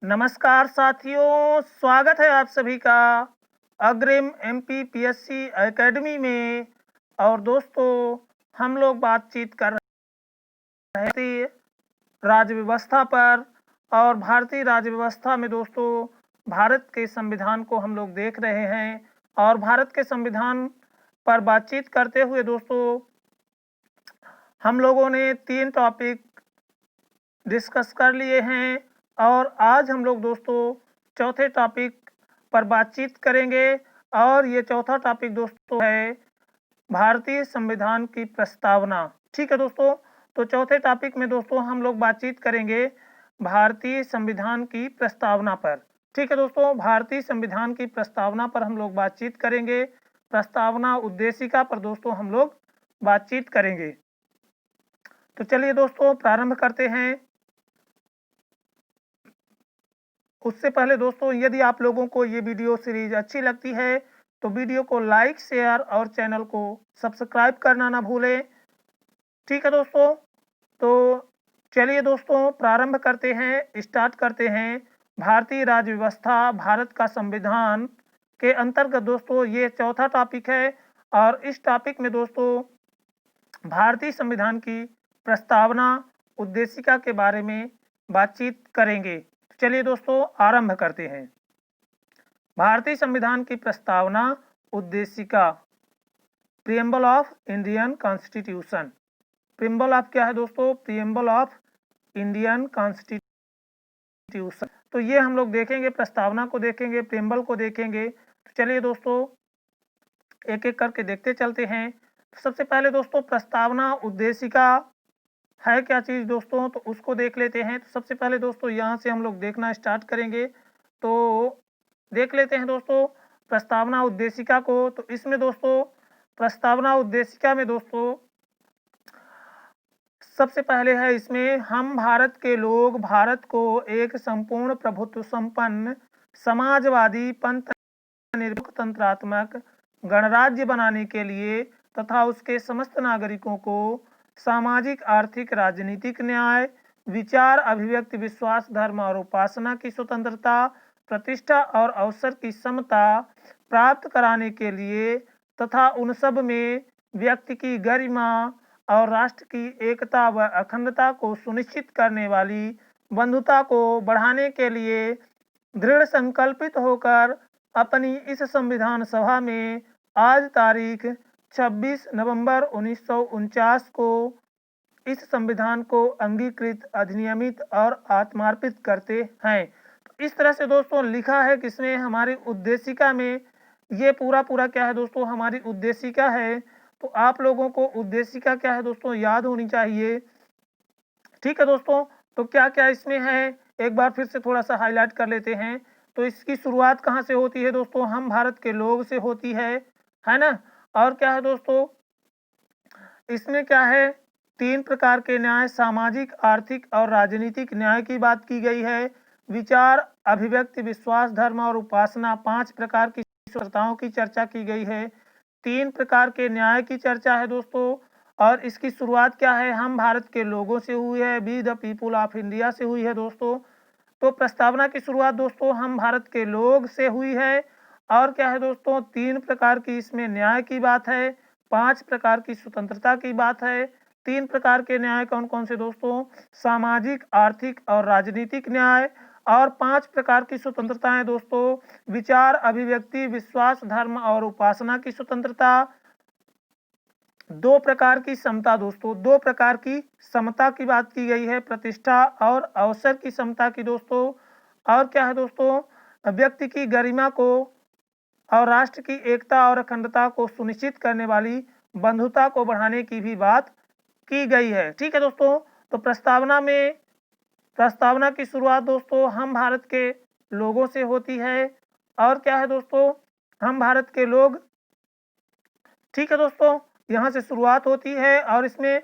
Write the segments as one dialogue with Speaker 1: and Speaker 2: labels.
Speaker 1: नमस्कार साथियों, स्वागत है आप सभी का अग्रिम एमपीपीएससी एकेडमी में। और दोस्तों, हम लोग बातचीत कर रहे थे राज्य व्यवस्था पर। और भारतीय राज्य व्यवस्था में दोस्तों भारत के संविधान को हम लोग देख रहे हैं। और भारत के संविधान पर बातचीत करते हुए दोस्तों हम लोगों ने 3 टॉपिक डिस्कस कर लिए हैं। और आज हम लोग दोस्तों चौथे टॉपिक पर बातचीत करेंगे। और ये चौथा टॉपिक दोस्तों है भारतीय संविधान की प्रस्तावना। ठीक है दोस्तों, तो चौथे टॉपिक में दोस्तों हम लोग बातचीत करेंगे भारतीय संविधान की प्रस्तावना पर। ठीक है दोस्तों, भारतीय संविधान की प्रस्तावना पर हम लोग बातचीत करेंगे। प्रस्तावना उद्देशिका पर दोस्तों हम लोग बातचीत करेंगे। तो चलिए दोस्तों प्रारंभ करते हैं। उससे पहले दोस्तों, यदि आप लोगों को ये वीडियो सीरीज अच्छी लगती है तो वीडियो को लाइक, शेयर और चैनल को सब्सक्राइब करना ना भूलें। ठीक है दोस्तों, तो चलिए दोस्तों प्रारंभ करते हैं, स्टार्ट करते हैं। भारतीय राज्य व्यवस्था, भारत का संविधान के अंतर्गत दोस्तों ये चौथा टॉपिक है। और इस टॉपिक में दोस्तों भारतीय संविधान की प्रस्तावना उद्देशिका के बारे में बातचीत करेंगे। चलिए दोस्तों आरंभ करते हैं। भारतीय संविधान की प्रस्तावना उद्देशिका, preamble of Indian constitution. Preamble of क्या है दोस्तों? Preamble of Indian constitution. तो ये हम लोग देखेंगे, प्रस्तावना को देखेंगे, प्रीएम्बल को देखेंगे। तो चलिए दोस्तों एक एक करके देखते चलते हैं। तो सबसे पहले दोस्तों प्रस्तावना उद्देशिका है क्या चीज़ दोस्तों, तो उसको देख लेते हैं। तो सबसे पहले दोस्तों यहाँ से हम लोग देखना स्टार्ट करेंगे। तो देख लेते हैं दोस्तों प्रस्तावना उद्देशिका को। तो इसमें दोस्तों प्रस्तावना उद्देशिका में दोस्तों सबसे पहले है इसमें, हम भारत के लोग भारत को एक संपूर्ण प्रभुत्व संपन्न समाजवादी पंथ तंत्रात्मक गणराज्य बनाने के लिए तथा उसके समस्त नागरिकों को सामाजिक, आर्थिक, राजनीतिक न्याय, विचार, अभिव्यक्ति, विश्वास, धर्म और उपासना की स्वतंत्रता, प्रतिष्ठा और अवसर की समता प्राप्त कराने के लिए तथा उन सब में व्यक्ति की गरिमा और राष्ट्र की एकता व अखंडता को सुनिश्चित करने वाली बंधुता को बढ़ाने के लिए दृढ़ संकल्पित होकर अपनी इस संविधान सभा में आज तारीख 26 नवंबर 1949 को इस संविधान को अंगीकृत, अधिनियमित और आत्मार्पित करते हैं। तो इस तरह से दोस्तों लिखा है किसमें? हमारी उद्देशिका में। ये पूरा क्या है दोस्तों? हमारी उद्देशिका है। तो आप लोगों को उद्देशिका क्या है दोस्तों याद होनी चाहिए। ठीक है दोस्तों, तो क्या क्या इसमें है एक बार फिर से थोड़ा सा हाईलाइट कर लेते हैं। तो इसकी शुरुआत कहाँ से होती है दोस्तों? हम भारत के लोग से होती है ना। और क्या है दोस्तों इसमें क्या है? 3 प्रकार के न्याय, सामाजिक, आर्थिक और राजनीतिक न्याय की बात की गई है। विचार, अभिव्यक्ति, विश्वास, धर्म और उपासना 5 प्रकार की स्वतंत्रताओं की चर्चा की गई है। 3 प्रकार के न्याय की चर्चा है दोस्तों। और इसकी शुरुआत क्या है? हम भारत के लोगों से हुई है, we the people of India से हुई है दोस्तों। तो प्रस्तावना की शुरुआत दोस्तों हम भारत के लोग से हुई है। और क्या है दोस्तों? 3 प्रकार की इसमें न्याय की बात है, 5 प्रकार की स्वतंत्रता की बात है। 3 प्रकार के न्याय कौन कौन से दोस्तों? सामाजिक, आर्थिक और राजनीतिक न्याय। और 5 प्रकार की स्वतंत्रताएं दोस्तों, विचार, अभिव्यक्ति, विश्वास, धर्म और उपासना की स्वतंत्रता। 2 प्रकार की समता दोस्तों, 2 प्रकार की समता की बात की गई है, प्रतिष्ठा और अवसर की समता की दोस्तों। और क्या है दोस्तों? व्यक्ति की गरिमा को और राष्ट्र की एकता और अखंडता को सुनिश्चित करने वाली बंधुता को बढ़ाने की भी बात की गई है। ठीक है दोस्तों, तो प्रस्तावना की शुरुआत दोस्तों हम भारत के लोगों से होती है। और क्या है दोस्तों? हम भारत के लोग। ठीक है दोस्तों, यहाँ से शुरुआत होती है। और इसमें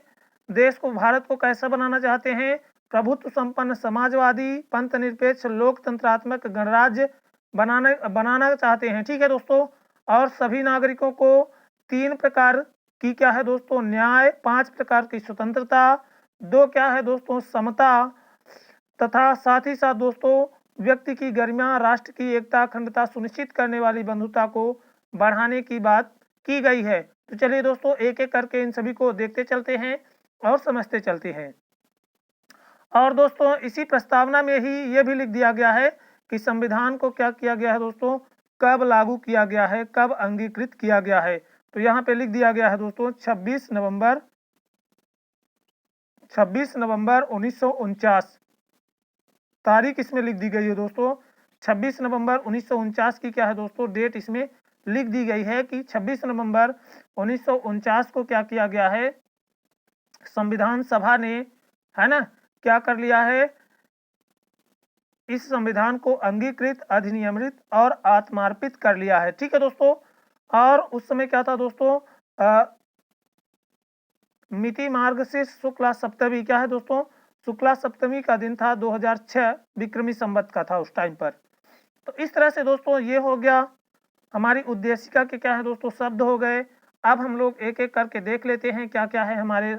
Speaker 1: देश को, भारत को कैसा बनाना चाहते हैं? प्रभुत्व संपन्न समाजवादी पंथ निरपेक्ष लोकतंत्रात्मक गणराज्य बनाना चाहते हैं। ठीक है दोस्तों, और सभी नागरिकों को 3 प्रकार की क्या है दोस्तों? न्याय, 5 प्रकार की स्वतंत्रता, 2 क्या है दोस्तों? समता, तथा साथ ही साथ दोस्तों व्यक्ति की गरिमा, राष्ट्र की एकता, अखंडता सुनिश्चित करने वाली बंधुता को बढ़ाने की बात की गई है। तो चलिए दोस्तों, एक एक करके इन सभी को देखते चलते हैं और समझते चलते हैं। और दोस्तों, इसी प्रस्तावना में ही ये भी लिख दिया गया है कि संविधान को क्या किया गया है दोस्तों, कब लागू किया गया है, कब अंगीकृत किया गया है। तो यहाँ पे लिख दिया गया है दोस्तों 26 नवंबर 1949 तारीख इसमें लिख दी गई है दोस्तों। 26 नवंबर 1949 की क्या है दोस्तों, डेट इसमें लिख दी गई है कि 26 नवंबर 1949 को क्या किया गया है, संविधान सभा ने, है ना, क्या कर लिया है, इस संविधान को अंगीकृत, अधिनियमित और आत्मार्पित कर लिया है। ठीक है दोस्तों। और उस समय क्या था दोस्तों, मिति मार्ग से शुक्ला सप्तमी, क्या है दोस्तों, शुक्ला सप्तमी का दिन था, 2006 विक्रमी संवत का था उस टाइम पर। तो इस तरह से दोस्तों ये हो गया हमारी उद्देशिका के क्या है दोस्तों शब्द हो गए। अब हम लोग एक एक करके देख लेते हैं क्या क्या है हमारे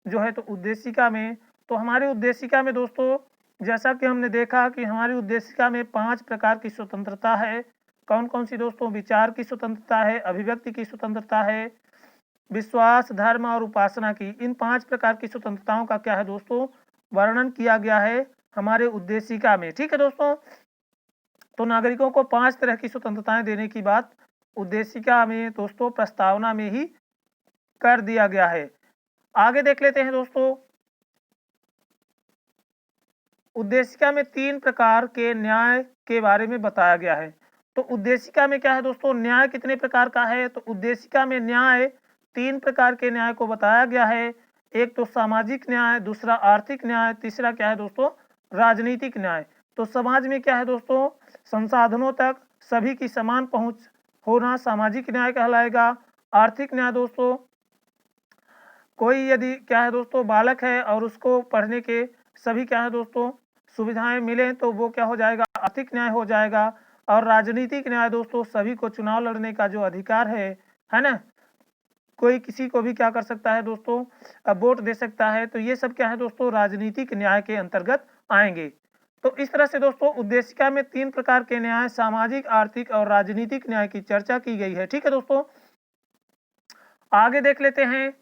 Speaker 1: जो है तो उद्देशिका में। तो हमारी उद्देशिका में दोस्तों, जैसा कि हमने देखा कि हमारी उद्देशिका में 5 प्रकार की स्वतंत्रता है। कौन कौन सी दोस्तों, विचार की स्वतंत्रता है, अभिव्यक्ति की स्वतंत्रता है, विश्वास, धर्म और उपासना की। इन 5 प्रकार की स्वतंत्रताओं का क्या है दोस्तों, वर्णन किया गया है हमारे उद्देशिका में। ठीक है दोस्तों। तो नागरिकों को 5 तरह की स्वतंत्रताएं देने की बात उद्देशिका में दोस्तों प्रस्तावना में ही कर दिया गया है। आगे देख लेते हैं दोस्तों, उद्देशिका में 3 प्रकार के न्याय के बारे में बताया गया है। तो उद्देशिका में क्या है दोस्तों, न्याय कितने प्रकार का है, तो उद्देशिका में न्याय 3 प्रकार के न्याय को बताया गया है। एक तो सामाजिक न्याय, दूसरा आर्थिक न्याय, तीसरा क्या है दोस्तों, राजनीतिक न्याय। तो समाज में क्या है दोस्तों, संसाधनों तक सभी की समान पहुंच होना सामाजिक न्याय कहलाएगा। आर्थिक न्याय दोस्तों, कोई यदि क्या है दोस्तों बालक है और उसको पढ़ने के सभी क्या है दोस्तों सुविधाएं मिले तो वो क्या हो जाएगा, आर्थिक न्याय हो जाएगा। और राजनीतिक न्याय दोस्तों, सभी को चुनाव लड़ने का जो अधिकार है ना, कोई किसी को भी क्या कर सकता है दोस्तों, वोट दे सकता है। तो ये सब क्या है दोस्तों, राजनीतिक न्याय के अंतर्गत आएंगे। तो इस तरह से दोस्तों उद्देशिका में 3 प्रकार के न्याय, सामाजिक, आर्थिक और राजनीतिक न्याय की चर्चा की गई है। ठीक है दोस्तों। आगे देख लेते हैं,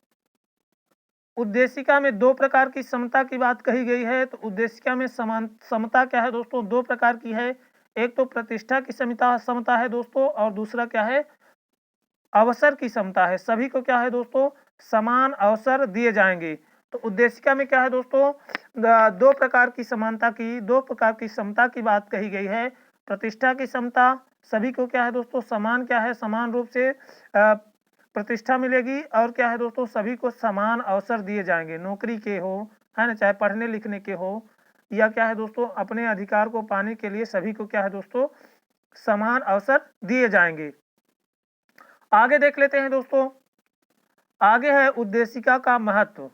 Speaker 1: उद्देशिका में 2 प्रकार की समता की बात कही गई है। तो उद्देशिका में समता क्या है दोस्तों, 2 प्रकार की है। एक तो प्रतिष्ठा की समता है दोस्तों, और दूसरा क्या है, अवसर की समता है। सभी को क्या है दोस्तों, समान अवसर दिए जाएंगे। तो उद्देशिका में क्या है दोस्तों, 2 प्रकार की समानता की, 2 प्रकार की समता की बात कही गई है। प्रतिष्ठा की समता, सभी को क्या है दोस्तों, समान क्या है, समान रूप से प्रतिष्ठा मिलेगी। और क्या है दोस्तों, सभी को समान अवसर दिए जाएंगे, नौकरी के हो, है ना, चाहे पढ़ने लिखने के हो, या क्या है दोस्तों अपने अधिकार को पाने के लिए सभी को क्या है दोस्तों समान अवसर दिए जाएंगे। आगे देख लेते हैं दोस्तों, आगे है उद्देशिका का महत्व।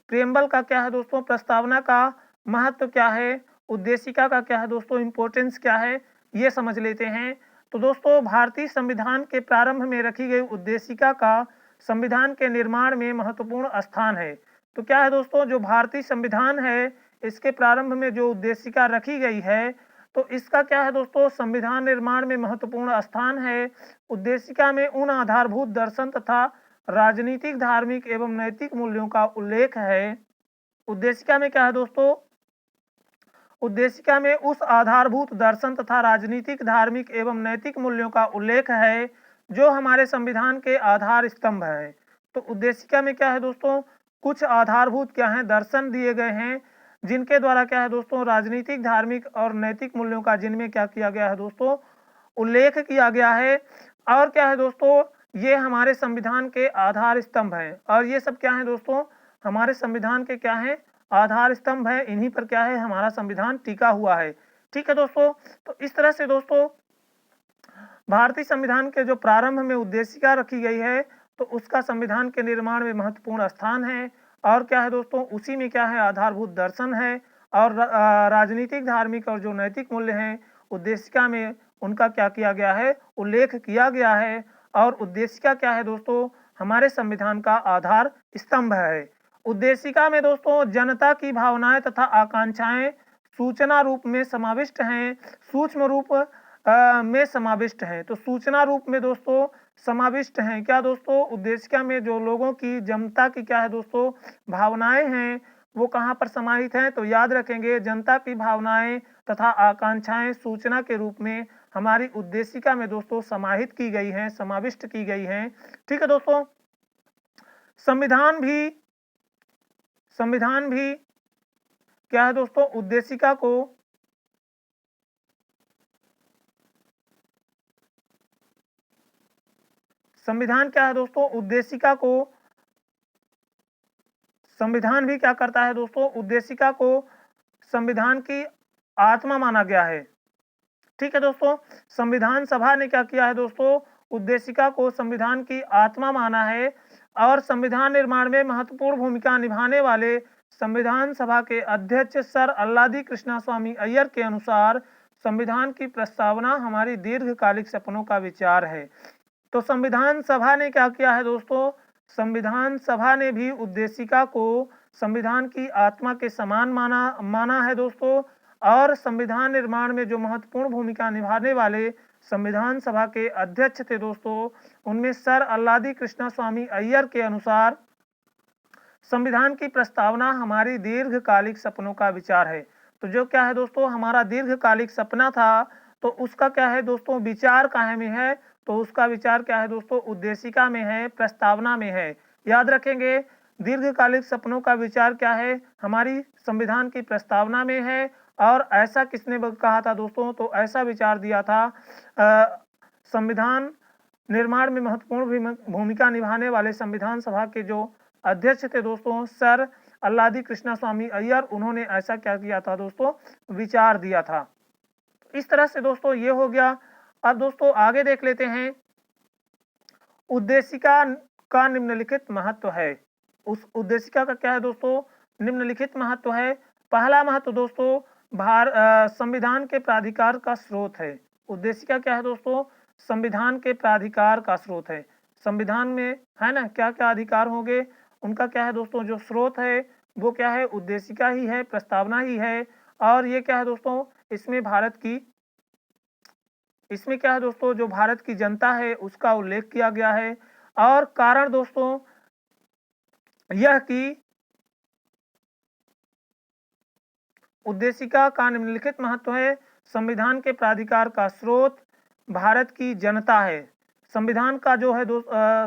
Speaker 1: प्रेम्बल का क्या है दोस्तों, प्रस्तावना का महत्व क्या है, उद्देशिका का क्या है दोस्तों इंपॉर्टेंस क्या है, ये समझ लेते हैं। तो दोस्तों, भारतीय संविधान के प्रारंभ में रखी गई उद्देशिका का संविधान के निर्माण में महत्वपूर्ण स्थान है। तो क्या है दोस्तों, जो भारतीय संविधान है इसके प्रारंभ में जो उद्देशिका रखी गई है, तो इसका क्या है दोस्तों, संविधान निर्माण में महत्वपूर्ण स्थान है। उद्देशिका में उन आधारभूत दर्शन तथा राजनीतिक, धार्मिक एवं नैतिक मूल्यों का उल्लेख है। उद्देशिका में क्या है दोस्तों, उद्देशिका में उस आधारभूत दर्शन तथा राजनीतिक, धार्मिक एवं नैतिक मूल्यों का उल्लेख है जो हमारे संविधान के आधार स्तंभ हैं। तो उद्देशिका में क्या है दोस्तों, कुछ आधारभूत क्या है दर्शन दिए गए हैं, जिनके द्वारा क्या है दोस्तों राजनीतिक, धार्मिक और नैतिक मूल्यों का जिनमें क्या किया गया है दोस्तों उल्लेख किया गया है। और क्या है दोस्तों, ये हमारे संविधान के आधार स्तंभ हैं। और ये सब क्या है दोस्तों, हमारे संविधान के क्या है, आधार स्तंभ है। इन्हीं पर क्या है, हमारा संविधान टिका हुआ है। ठीक है दोस्तों। तो इस तरह से दोस्तों भारतीय संविधान के जो प्रारंभ में उद्देशिका रखी गई है, तो उसका संविधान के निर्माण में महत्वपूर्ण स्थान है। और क्या है दोस्तों, उसी में क्या है, आधारभूत दर्शन है। और राजनीतिक, धार्मिक और जो नैतिक मूल्य हैं, उद्देशिका में उनका क्या किया गया है, उल्लेख किया गया है। और उद्देशिका क्या है दोस्तों, हमारे संविधान का आधार स्तंभ है। उद्देशिका में दोस्तों जनता की भावनाएं तथा आकांक्षाएं सूचना रूप में समाविष्ट हैं, सूक्ष्म रूप में समाविष्ट हैं। तो सूचना रूप में दोस्तों समाविष्ट हैं क्या दोस्तों, उद्देशिका में जो लोगों की जनता की क्या है दोस्तों भावनाएं हैं वो कहाँ पर समाहित हैं, तो याद रखेंगे जनता की भावनाएं तथा आकांक्षाएं सूचना के रूप में हमारी उद्देशिका में दोस्तों समाहित की गई हैं, समाविष्ट की गई हैं। ठीक है दोस्तों, संविधान भी क्या है दोस्तों उद्देशिका को संविधान क्या है दोस्तों उद्देशिका को संविधान भी क्या करता है दोस्तों उद्देशिका को संविधान की आत्मा माना गया है। ठीक है दोस्तों, संविधान सभा ने क्या किया है दोस्तों उद्देशिका को संविधान की आत्मा माना है और संविधान निर्माण में महत्वपूर्ण भूमिका निभाने वाले संविधान सभा के अध्यक्ष सर अल्लादी कृष्णा स्वामी अय्यर के अनुसार संविधान की प्रस्तावना हमारी दीर्घकालिक सपनों का विचार है। तो संविधान सभा ने क्या किया है दोस्तों, संविधान सभा ने भी उद्देशिका को संविधान की आत्मा के समान माना है दोस्तों और संविधान निर्माण में जो महत्वपूर्ण भूमिका निभाने वाले संविधान सभा के अध्यक्ष थे दोस्तों उनमें सर अल्लादी कृष्णा स्वामी अय्यर के अनुसार संविधान की प्रस्तावना हमारी दीर्घकालिक सपनों का विचार है। तो जो क्या है दोस्तों हमारा दीर्घकालिक सपना था तो उसका क्या है दोस्तों विचार कहाँ में है, तो उसका विचार क्या है दोस्तों उद्देशिका में है, प्रस्तावना में है। याद रखेंगे दीर्घकालिक सपनों का विचार क्या है हमारी संविधान की प्रस्तावना में है और ऐसा किसने कहा था दोस्तों, तो ऐसा विचार दिया था संविधान निर्माण में महत्वपूर्ण भूमिका निभाने वाले संविधान सभा के जो अध्यक्ष थे दोस्तों सर अल्लादी कृष्णा स्वामी अय्यर, उन्होंने ऐसा क्या किया था दोस्तों विचार दिया था। इस तरह से दोस्तों ये हो गया। अब दोस्तों आगे देख लेते हैं उद्देशिका का निम्नलिखित महत्व है। उस उद्देशिका का क्या है दोस्तों निम्नलिखित महत्व है। पहला महत्व दोस्तों संविधान के प्राधिकार का स्रोत है। उद्देशिका क्या है दोस्तों संविधान के प्राधिकार का स्रोत है। संविधान में है ना क्या क्या अधिकार होंगे, उनका क्या है दोस्तों जो स्रोत है वो क्या है उद्देशिका ही है, प्रस्तावना ही है। और ये क्या है दोस्तों इसमें क्या है दोस्तों जो भारत की जनता है उसका उल्लेख किया गया है। और कारण दोस्तों यह कि उद्देशिका का निम्नलिखित महत्व है। संविधान के प्राधिकार का स्रोत भारत की जनता है। संविधान का जो है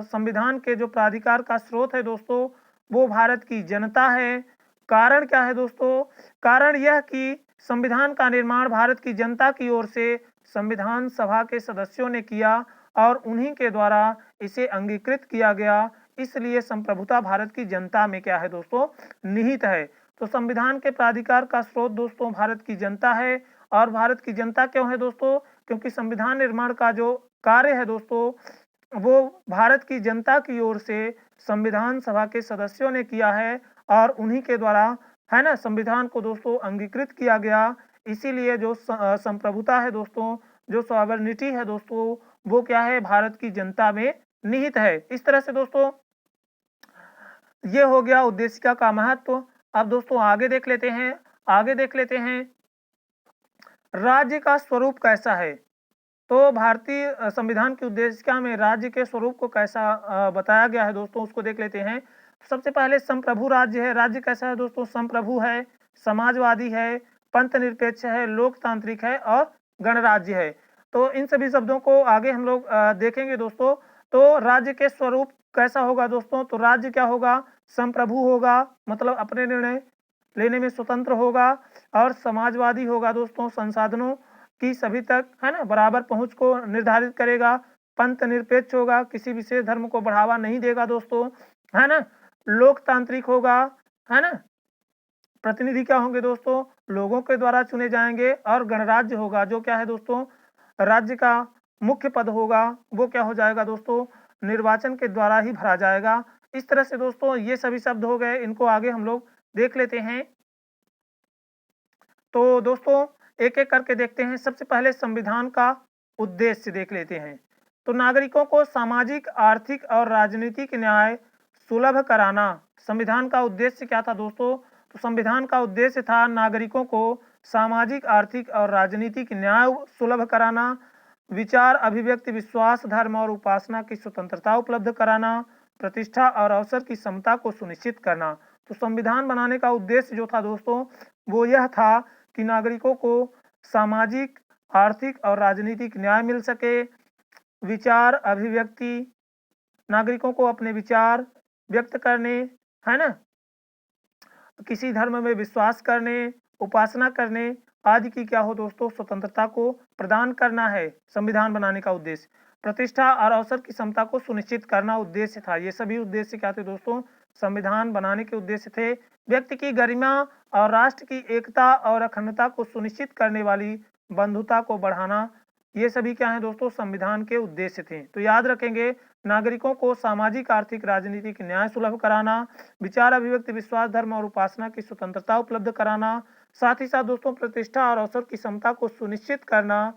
Speaker 1: संविधान के जो प्राधिकार का स्रोत है दोस्तों वो भारत की जनता है। कारण क्या है दोस्तों, कारण यह कि संविधान का निर्माण भारत की जनता की ओर से संविधान सभा के सदस्यों ने किया और उन्हीं के द्वारा इसे अंगीकृत किया गया, इसलिए संप्रभुता भारत की जनता में क्या है दोस्तों निहित है। तो संविधान के प्राधिकार का स्रोत दोस्तों भारत की जनता है। और भारत की जनता क्यों है दोस्तों, क्योंकि संविधान निर्माण का जो कार्य है दोस्तों वो भारत की जनता की ओर से संविधान सभा के सदस्यों ने किया है और उन्हीं के द्वारा है ना संविधान को दोस्तों अंगीकृत किया गया। इसीलिए जो संप्रभुता है दोस्तों, जो सॉवरेनिटी है दोस्तों वो क्या है भारत की जनता में निहित है। इस तरह से दोस्तों ये हो गया उद्देशिका का महत्व। अब दोस्तों आगे देख लेते हैं राज्य का स्वरूप कैसा है। तो भारतीय संविधान की उद्देशिका में राज्य के स्वरूप को कैसा बताया गया है दोस्तों उसको देख लेते हैं। सबसे पहले संप्रभु राज्य है। राज्य कैसा है दोस्तों, संप्रभु है, समाजवादी है, पंथ निरपेक्ष है, लोकतांत्रिक है और गणराज्य है। तो इन सभी शब्दों को आगे हम लोग देखेंगे दोस्तों। तो राज्य के स्वरूप कैसा होगा दोस्तों, तो राज्य क्या होगा संप्रभु होगा, मतलब अपने निर्णय लेने में स्वतंत्र होगा और समाजवादी होगा दोस्तों, संसाधनों की सभी तक है ना बराबर पहुंच को निर्धारित करेगा। पंथ निरपेक्ष होगा, किसी विशेष धर्म को बढ़ावा नहीं देगा दोस्तों, है ना। लोकतांत्रिक होगा, है ना, प्रतिनिधि क्या होंगे दोस्तों लोगों के द्वारा चुने जाएंगे। और गणराज्य होगा, जो क्या है दोस्तों राज्य का मुख्य पद होगा वो क्या हो जाएगा दोस्तों निर्वाचन के द्वारा ही भरा जाएगा। इस तरह से दोस्तों ये सभी शब्द हो गए, इनको आगे हम लोग देख लेते हैं। तो दोस्तों एक एक करके देखते हैं। सबसे पहले संविधान का उद्देश्य देख लेते हैं। तो नागरिकों को सामाजिक, आर्थिक और राजनीतिक न्याय सुलभ कराना संविधान का उद्देश्य क्या था दोस्तों, तो संविधान का उद्देश्य था नागरिकों को सामाजिक, आर्थिक और राजनीतिक न्याय सुलभ कराना, विचार, अभिव्यक्ति, विश्वास, धर्म और उपासना की स्वतंत्रता उपलब्ध कराना, प्रतिष्ठा और अवसर की समता को सुनिश्चित करना। तो संविधान बनाने का उद्देश्य जो था दोस्तों, वो यह था कि नागरिकों को सामाजिक, आर्थिक और राजनीतिक न्याय मिल सके, विचार, अभिव्यक्ति, नागरिकों को अपने विचार व्यक्त करने, है ना, किसी धर्म में विश्वास करने, उपासना करने आदि की क्या हो दोस्तों, स्वतंत्रता को प्रदान करना है संविधान बनाने का उद्देश्य। प्रतिष्ठा और अवसर की समता को सुनिश्चित करना उद्देश्य था। ये सभी उद्देश्य क्या थे दोस्तों, संविधान बनाने के उद्देश्य थे। व्यक्ति की गरिमा और राष्ट्र की एकता और अखंडता को सुनिश्चित करने वाली बंधुता को बढ़ाना, ये सभी क्या है दोस्तों, संविधान के उद्देश्य थे। तो याद रखेंगे, नागरिकों को सामाजिक, आर्थिक, राजनीतिक न्याय सुलभ कराना, विचार, अभिव्यक्ति, विश्वास, धर्म और उपासना की स्वतंत्रता उपलब्ध कराना, साथ ही साथ दोस्तों प्रतिष्ठा और अवसर की समता को सुनिश्चित करना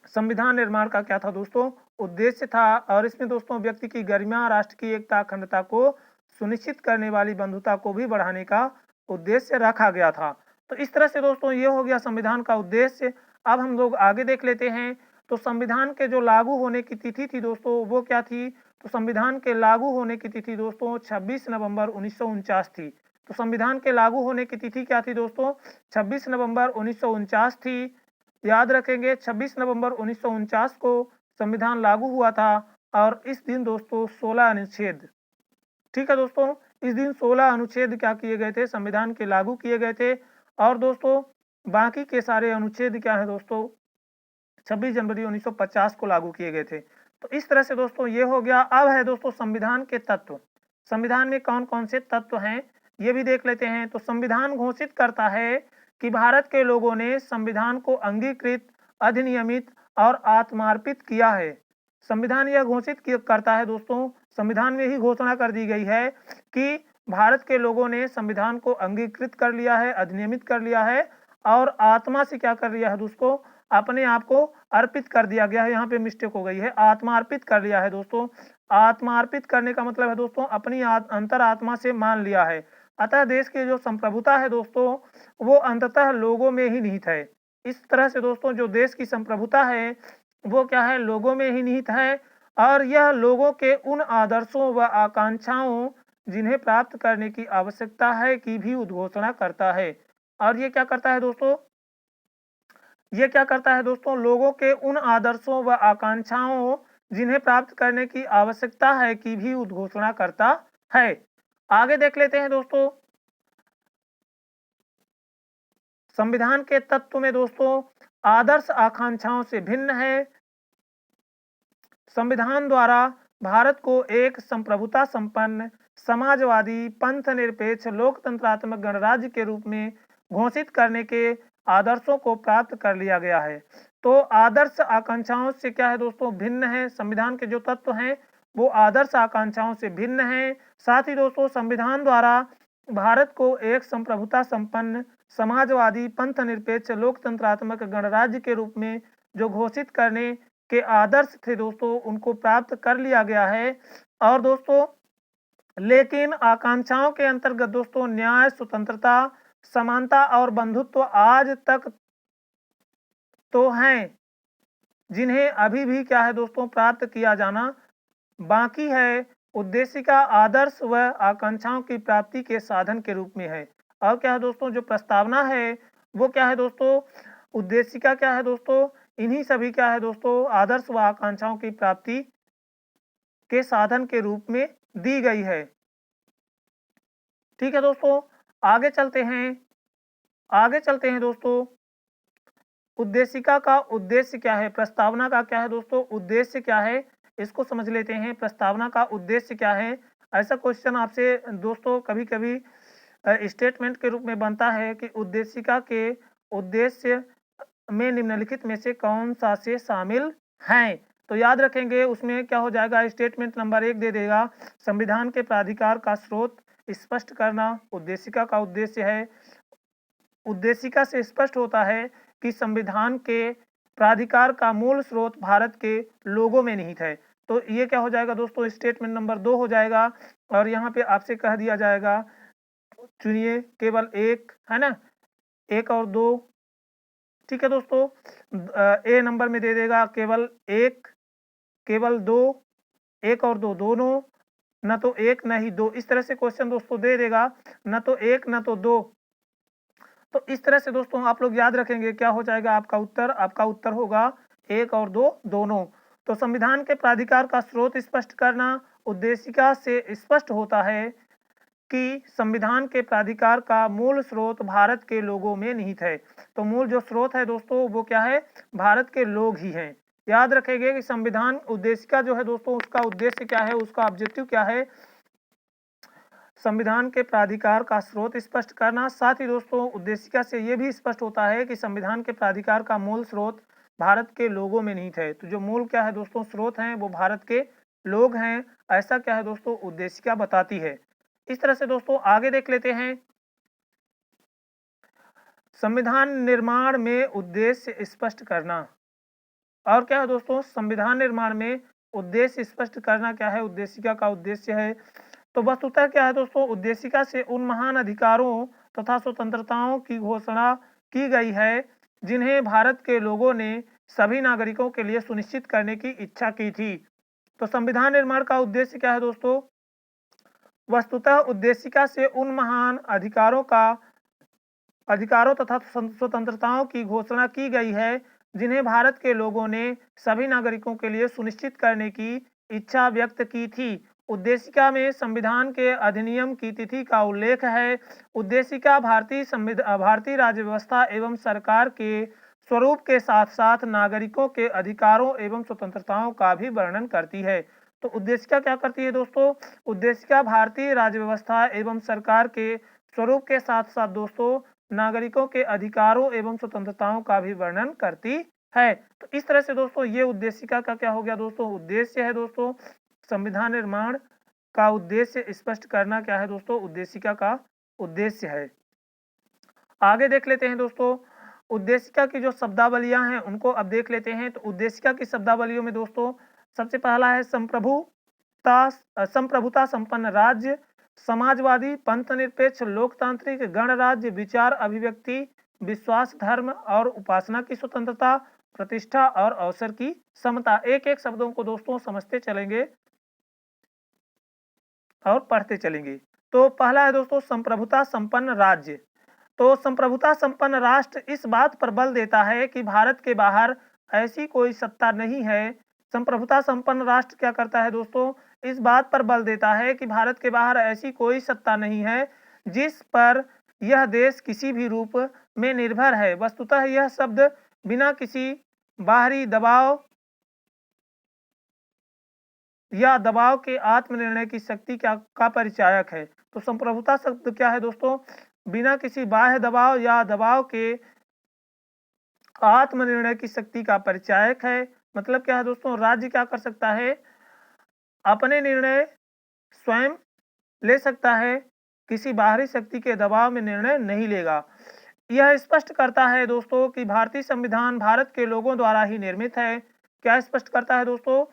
Speaker 1: संविधान निर्माण का क्या था दोस्तों, उद्देश्य था। और इसमें दोस्तों व्यक्ति की गरिमा, राष्ट्र की एकता, अखंडता को सुनिश्चित करने वाली बंधुता को भी बढ़ाने का उद्देश्य रखा गया था। तो इस तरह से दोस्तों ये हो गया संविधान का उद्देश्य। अब हम लोग आगे देख लेते हैं। तो संविधान के जो लागू होने की तिथि थी दोस्तों, वो क्या थी, तो संविधान के लागू होने की तिथि दोस्तों 26 नवंबर 1949 थी। तो संविधान के लागू होने की तिथि क्या थी दोस्तों, 26 नवंबर 1949 थी। याद रखेंगे 26 नवंबर 1949 को संविधान लागू हुआ था। और इस दिन दोस्तों 16 अनुच्छेद, ठीक है दोस्तों, इस दिन 16 अनुच्छेद क्या किए गए थे, संविधान के लागू किए गए थे। और दोस्तों बाकी के सारे अनुच्छेद क्या है दोस्तों, 26 जनवरी 1950 को लागू किए गए थे। तो इस तरह से दोस्तों ये हो गया। अब है दोस्तों संविधान के तत्व। संविधान में कौन कौन से तत्व हैं ये भी देख लेते हैं। तो संविधान घोषित करता है कि भारत के लोगों ने संविधान को अंगीकृत, अधिनियमित और आत्मार्पित किया है। संविधान यह घोषित करता है दोस्तों, संविधान में ही घोषणा कर दी गई है कि भारत के लोगों ने संविधान को अंगीकृत कर लिया है, अधिनियमित कर लिया है और आत्मा से क्या कर लिया है दोस्तों, अपने आप को अर्पित कर दिया गया है। यहाँ पे मिस्टेक हो गई है, आत्मा अर्पित कर लिया है दोस्तों। आत्मा अर्पित करने का मतलब है दोस्तों अपनी अंतर आत्मा से मान लिया है। अतः देश की जो संप्रभुता है दोस्तों, वो अंततः लोगों में ही निहित है। इस तरह से दोस्तों जो देश की संप्रभुता है वो क्या है, लोगों में ही निहित है। और यह लोगों के उन आदर्शों व आकांक्षाओं जिन्हें प्राप्त करने की आवश्यकता है की भी उद्घोषणा करता है। और ये क्या करता है दोस्तों, ये क्या करता है दोस्तों, लोगों के उन आदर्शों व आकांक्षाओं जिन्हें प्राप्त करने की आवश्यकता है की भी उद्घोषणा करता है। आगे देख लेते हैं दोस्तों, संविधान के तत्व में दोस्तों आदर्श आकांक्षाओं से भिन्न है। संविधान द्वारा भारत को एक संप्रभुता संपन्न, समाजवादी, पंथ निरपेक्ष, लोकतंत्रात्मक गणराज्य के रूप में घोषित करने के आदर्शों को प्राप्त कर लिया गया है। तो आदर्श आकांक्षाओं से क्या है दोस्तों, भिन्न है। संविधान के जो तत्व हैं वो आदर्श आकांक्षाओं से भिन्न है। साथ ही दोस्तों संविधान द्वारा भारत को एक संप्रभुता संपन्न, समाजवादी, पंथ निरपेक्ष, लोकतंत्रात्मक गणराज्य के रूप में जो घोषित करने के आदर्श थे दोस्तों, उनको प्राप्त कर लिया गया है। और दोस्तों लेकिन आकांक्षाओं के अंतर्गत दोस्तों न्याय, स्वतंत्रता, समानता और बंधुत्व आज तक तो हैं, जिन्हें अभी भी क्या है दोस्तों प्राप्त किया जाना बाकी है। उद्देशिका आदर्श व आकांक्षाओं की प्राप्ति के साधन के रूप में है। और क्या है दोस्तों, जो प्रस्तावना है वो क्या है दोस्तों, उद्देशिका क्या है दोस्तों, इन्हीं सभी क्या है दोस्तों आदर्श व आकांक्षाओं की प्राप्ति के साधन के रूप में दी गई है। ठीक है दोस्तों, आगे चलते हैं। आगे चलते हैं दोस्तों, उद्देशिका का उद्देश्य क्या है, प्रस्तावना का क्या है दोस्तों उद्देश्य क्या है, इसको समझ लेते हैं। प्रस्तावना का उद्देश्य क्या है, ऐसा क्वेश्चन आपसे दोस्तों कभी कभी स्टेटमेंट के रूप में बनता है कि उद्देशिका के उद्देश्य में निम्नलिखित में से कौन सा से शामिल हैं। तो याद रखेंगे उसमें क्या हो जाएगा, स्टेटमेंट नंबर 1 दे देगा, संविधान के प्राधिकार का स्रोत स्पष्ट करना उद्देशिका का उद्देश्य है। उद्देशिका से स्पष्ट होता है कि संविधान के प्राधिकार का मूल स्रोत भारत के लोगों में निहित है। तो ये क्या हो जाएगा दोस्तों, स्टेटमेंट नंबर 2 हो जाएगा। और यहाँ पे आपसे कह दिया जाएगा चुनिए केवल एक, है ना, 1 और 2, ठीक है दोस्तों। ए नंबर में दे देगा केवल 1, केवल 2, 1 और 2 दोनों, न तो 1 न ही 2, इस तरह से क्वेश्चन दोस्तों दे देगा, न तो 1 न तो 2। तो इस तरह से दोस्तों आप लोग याद रखेंगे, क्या हो जाएगा आपका उत्तर? आपका उत्तर होगा 1 और 2 दोनों। तो संविधान के प्राधिकार का स्रोत स्पष्ट करना, उद्देशिका से स्पष्ट होता है कि संविधान के प्राधिकार का मूल स्रोत भारत के लोगों में निहित है। तो मूल जो स्रोत है दोस्तों वो क्या है? भारत के लोग ही हैं। याद रखेंगे कि संविधान उद्देशिका जो है दोस्तों, उसका उद्देश्य क्या है, उसका ऑब्जेक्टिव क्या है? संविधान के प्राधिकार का स्रोत स्पष्ट करना। साथ ही दोस्तों उद्देशिका से यह भी स्पष्ट होता है कि संविधान के प्राधिकार का मूल स्रोत भारत के लोगों में निहित है। तो जो मूल क्या है दोस्तों, स्रोत हैं, वो भारत के लोग हैं, ऐसा क्या है दोस्तों उद्देशिका बताती है। इस तरह से दोस्तों आगे देख लेते हैं। संविधान निर्माण में उद्देश्य स्पष्ट करना। और क्या है दोस्तों, संविधान निर्माण में उद्देश्य स्पष्ट करना क्या है, उद्देशिका का उद्देश्य है। तो वस्तुतः क्या है दोस्तों, उद्देशिका से उन महान अधिकारों तथा स्वतंत्रताओं की घोषणा की गई है जिन्हें भारत के लोगों ने सभी नागरिकों के लिए सुनिश्चित करने की इच्छा की थी। तो संविधान निर्माण का उद्देश्य क्या है दोस्तों? वस्तुतः उद्देशिका से उन महान अधिकारों तथा स्वतंत्रताओं की घोषणा की गई है जिन्हें भारत के लोगों ने सभी नागरिकों के लिए सुनिश्चित करने की इच्छा व्यक्त की थी। उद्देशिका में संविधान के अधिनियम की तिथि का उल्लेख है। उद्देशिका भारतीय राज्य व्यवस्था एवं सरकार के स्वरूप के साथ साथ नागरिकों के अधिकारों एवं स्वतंत्रताओं का भी वर्णन करती है। तो उद्देशिका क्या करती है दोस्तों? उद्देशिका भारतीय राज्य व्यवस्था एवं सरकार के स्वरूप के साथ साथ दोस्तों नागरिकों के अधिकारों एवं स्वतंत्रताओं का भी वर्णन करती है। तो इस तरह से दोस्तों ये उद्देशिका का क्या हो गया दोस्तों, उद्देश्य है दोस्तों। संविधान निर्माण का उद्देश्य स्पष्ट करना क्या है दोस्तों, उद्देशिका का उद्देश्य है। आगे देख लेते हैं दोस्तों, उद्देशिका की जो शब्दावलियां हैं उनको अब देख लेते हैं। तो उद्देशिका की शब्दावलियों में दोस्तों सबसे पहला है संप्रभुता संपन्न राज्य, समाजवादी, पंथनिरपेक्ष, लोकतांत्रिक, गणराज्य, विचार अभिव्यक्ति, विश्वास, धर्म और उपासना की स्वतंत्रता, प्रतिष्ठा और अवसर की समता। एक एक शब्दों को दोस्तों समझते चलेंगे और पढ़ते चलेंगे। तो पहला है दोस्तों संप्रभुता संपन्न राज्य। तो संप्रभुता संपन्न राष्ट्र इस बात पर बल देता है कि भारत के बाहर ऐसी कोई सत्ता नहीं है। संप्रभुता संपन्न राष्ट्र क्या करता है दोस्तों, इस बात पर बल देता है कि भारत के बाहर ऐसी कोई सत्ता नहीं है जिस पर यह देश किसी भी रूप में निर्भर है। वस्तुतः यह शब्द बिना किसी बाहरी दबाव या दबाव के आत्मनिर्णय की शक्ति का परिचायक है। तो संप्रभुता शब्द क्या है दोस्तों, बिना किसी बाह्य दबाव या दबाव के आत्मनिर्णय की शक्ति का परिचायक है। मतलब क्या है दोस्तों, राज्य क्या कर सकता है, अपने निर्णय स्वयं ले सकता है, किसी बाहरी शक्ति के दबाव में निर्णय नहीं लेगा। यह स्पष्ट करता है दोस्तों कि भारतीय संविधान भारत के लोगों द्वारा ही निर्मित है। क्या स्पष्ट करता है दोस्तों,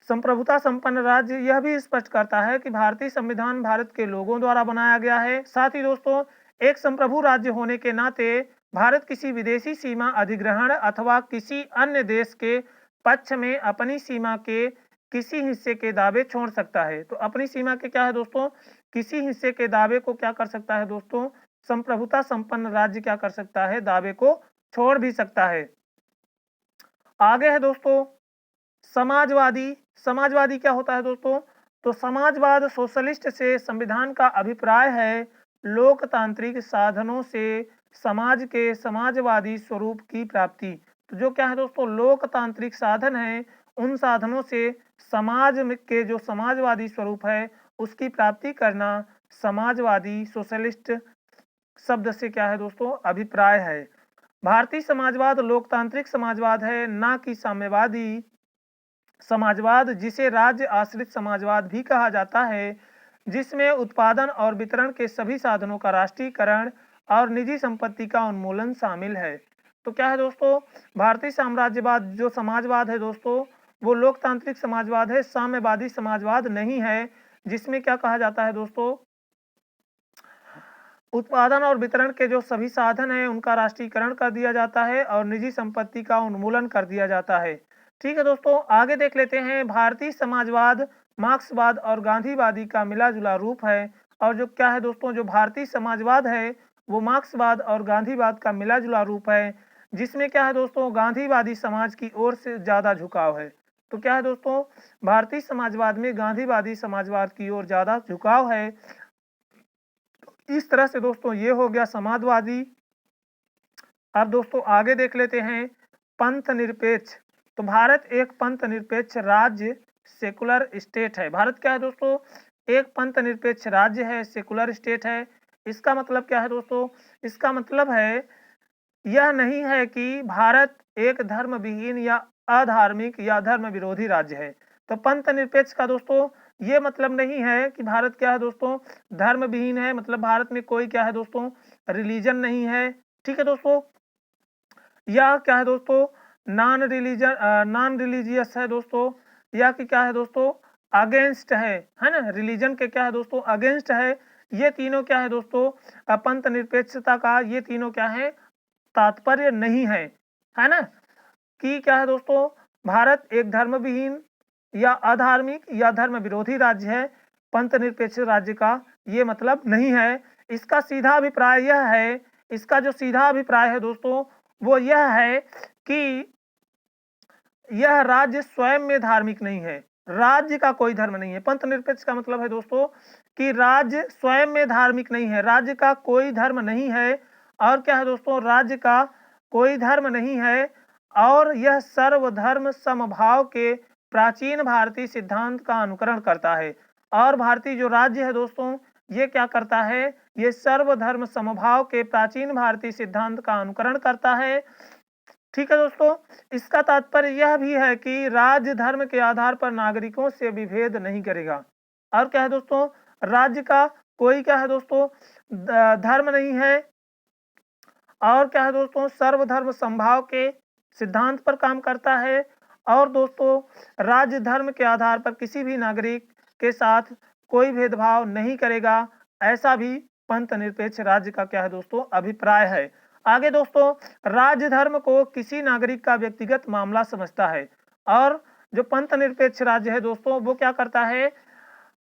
Speaker 1: संप्रभुता संपन्न राज्य यह भी स्पष्ट करता है कि भारतीय संविधान भारत के लोगों द्वारा बनाया गया है। साथ ही दोस्तों एक संप्रभु राज्य होने के नाते भारत किसी विदेशी सीमा अधिग्रहण अथवा किसी अन्य देश के पक्ष में अपनी सीमा के किसी हिस्से के दावे छोड़ सकता है। तो अपनी सीमा के क्या है दोस्तों, किसी हिस्से के दावे को क्या कर सकता है दोस्तों, संप्रभुता संपन्न राज्य क्या कर सकता है, दावे को छोड़ भी सकता है। आगे है दोस्तों समाजवादी। समाजवादी क्या होता है दोस्तों, तो समाजवाद सोशलिस्ट से संविधान का अभिप्राय है लोकतांत्रिक साधनों से समाज के समाजवादी स्वरूप की प्राप्ति। तो जो क्या है दोस्तों, लोकतांत्रिक साधन है, उन साधनों से समाज के जो समाजवादी स्वरूप है उसकी प्राप्ति करना समाजवादी सोशलिस्ट शब्द से क्या है दोस्तों, अभिप्राय है। भारतीय समाजवाद लोकतांत्रिक समाजवाद है, ना कि साम्यवादी समाजवाद, जिसे राज्य आश्रित समाजवाद भी कहा जाता है, जिसमें उत्पादन और वितरण के सभी साधनों का राष्ट्रीयकरण और निजी संपत्ति का उन्मूलन शामिल है। तो क्या है दोस्तों, भारतीय साम्राज्यवाद जो समाजवाद है दोस्तों, वो लोकतांत्रिक समाजवाद है, साम्यवादी समाजवाद नहीं है, जिसमें क्या कहा जाता है दोस्तों, उत्पादन और वितरण के जो सभी साधन हैं उनका राष्ट्रीयकरण कर दिया जाता है और निजी संपत्ति का उन्मूलन कर दिया जाता है। ठीक है दोस्तों, आगे देख लेते हैं। भारतीय समाजवाद मार्क्सवाद और गांधीवादी का मिला जुला रूप है। और जो क्या है दोस्तों, जो भारतीय समाजवाद है वो मार्क्सवाद और गांधीवाद का मिला जुला रूप है, जिसमें क्या है दोस्तों, गांधीवादी समाज की ओर से ज्यादा झुकाव है। तो क्या है दोस्तों, भारतीय समाजवाद में गांधीवादी समाजवाद की ओर ज्यादा झुकाव है। इस तरह से दोस्तों ये हो गया समाजवादी। अब दोस्तों आगे देख लेते हैं पंथ निरपेक्ष। तो भारत एक पंथ निरपेक्ष राज्य सेकुलर स्टेट है। भारत क्या है दोस्तों, एक पंथ निरपेक्ष राज्य है, सेकुलर स्टेट है। इसका मतलब क्या है दोस्तों, इसका मतलब है यह नहीं है कि भारत एक धर्म विहीन या अधार्मिक या धर्म विरोधी राज्य है। तो पंथ निरपेक्ष का दोस्तों ये मतलब नहीं है कि भारत क्या है दोस्तों धर्म विहीन है, मतलब भारत में कोई क्या है दोस्तों रिलीजन नहीं है। ठीक है दोस्तों, या क्या है दोस्तों नॉन रिलीजियस है दोस्तों, या कि क्या है दोस्तों अगेंस्ट है ना, रिलीजन के क्या है दोस्तों अगेंस्ट है। ये तीनों क्या है दोस्तों पंथ निरपेक्षता का ये तीनों क्या है तात्पर्य नहीं है ना, कि क्या है दोस्तों भारत एक धर्म विहीन या अधार्मिक या धर्म विरोधी राज्य है। पंथ निरपेक्ष राज्य का ये मतलब नहीं है। इसका सीधा अभिप्राय यह है, इसका जो सीधा अभिप्राय है दोस्तों वो यह है कि यह राज्य स्वयं में धार्मिक नहीं है, राज्य का कोई धर्म नहीं है। पंथ निरपेक्ष का मतलब है दोस्तों कि राज्य स्वयं में धार्मिक नहीं है, राज्य का कोई धर्म नहीं है। और क्या है दोस्तों, राज्य का कोई धर्म नहीं है और यह सर्वधर्म समभाव के प्राचीन भारतीय सिद्धांत का अनुकरण करता है। और भारतीय जो राज्य है दोस्तों ये क्या करता है, ये सर्वधर्म समभाव के प्राचीन भारतीय सिद्धांत का अनुकरण करता है। ठीक है दोस्तों, इसका तात्पर्य यह भी है कि राज्य धर्म के आधार पर नागरिकों से विभेद नहीं करेगा। और क्या है दोस्तों, राज्य का कोई क्या है दोस्तों धर्म नहीं है। और क्या है दोस्तों सर्वधर्म समभाव के सिद्धांत पर काम करता है। और दोस्तों राज्य धर्म के आधार पर किसी भी नागरिक के साथ कोई भेदभाव नहीं करेगा, ऐसा भी पंथ निरपेक्ष राज्य का क्या है दोस्तों अभिप्राय है। आगे दोस्तों, राज्य धर्म को किसी नागरिक का व्यक्तिगत मामला समझता है। और जो पंथ निरपेक्ष राज्य है दोस्तों वो क्या करता है,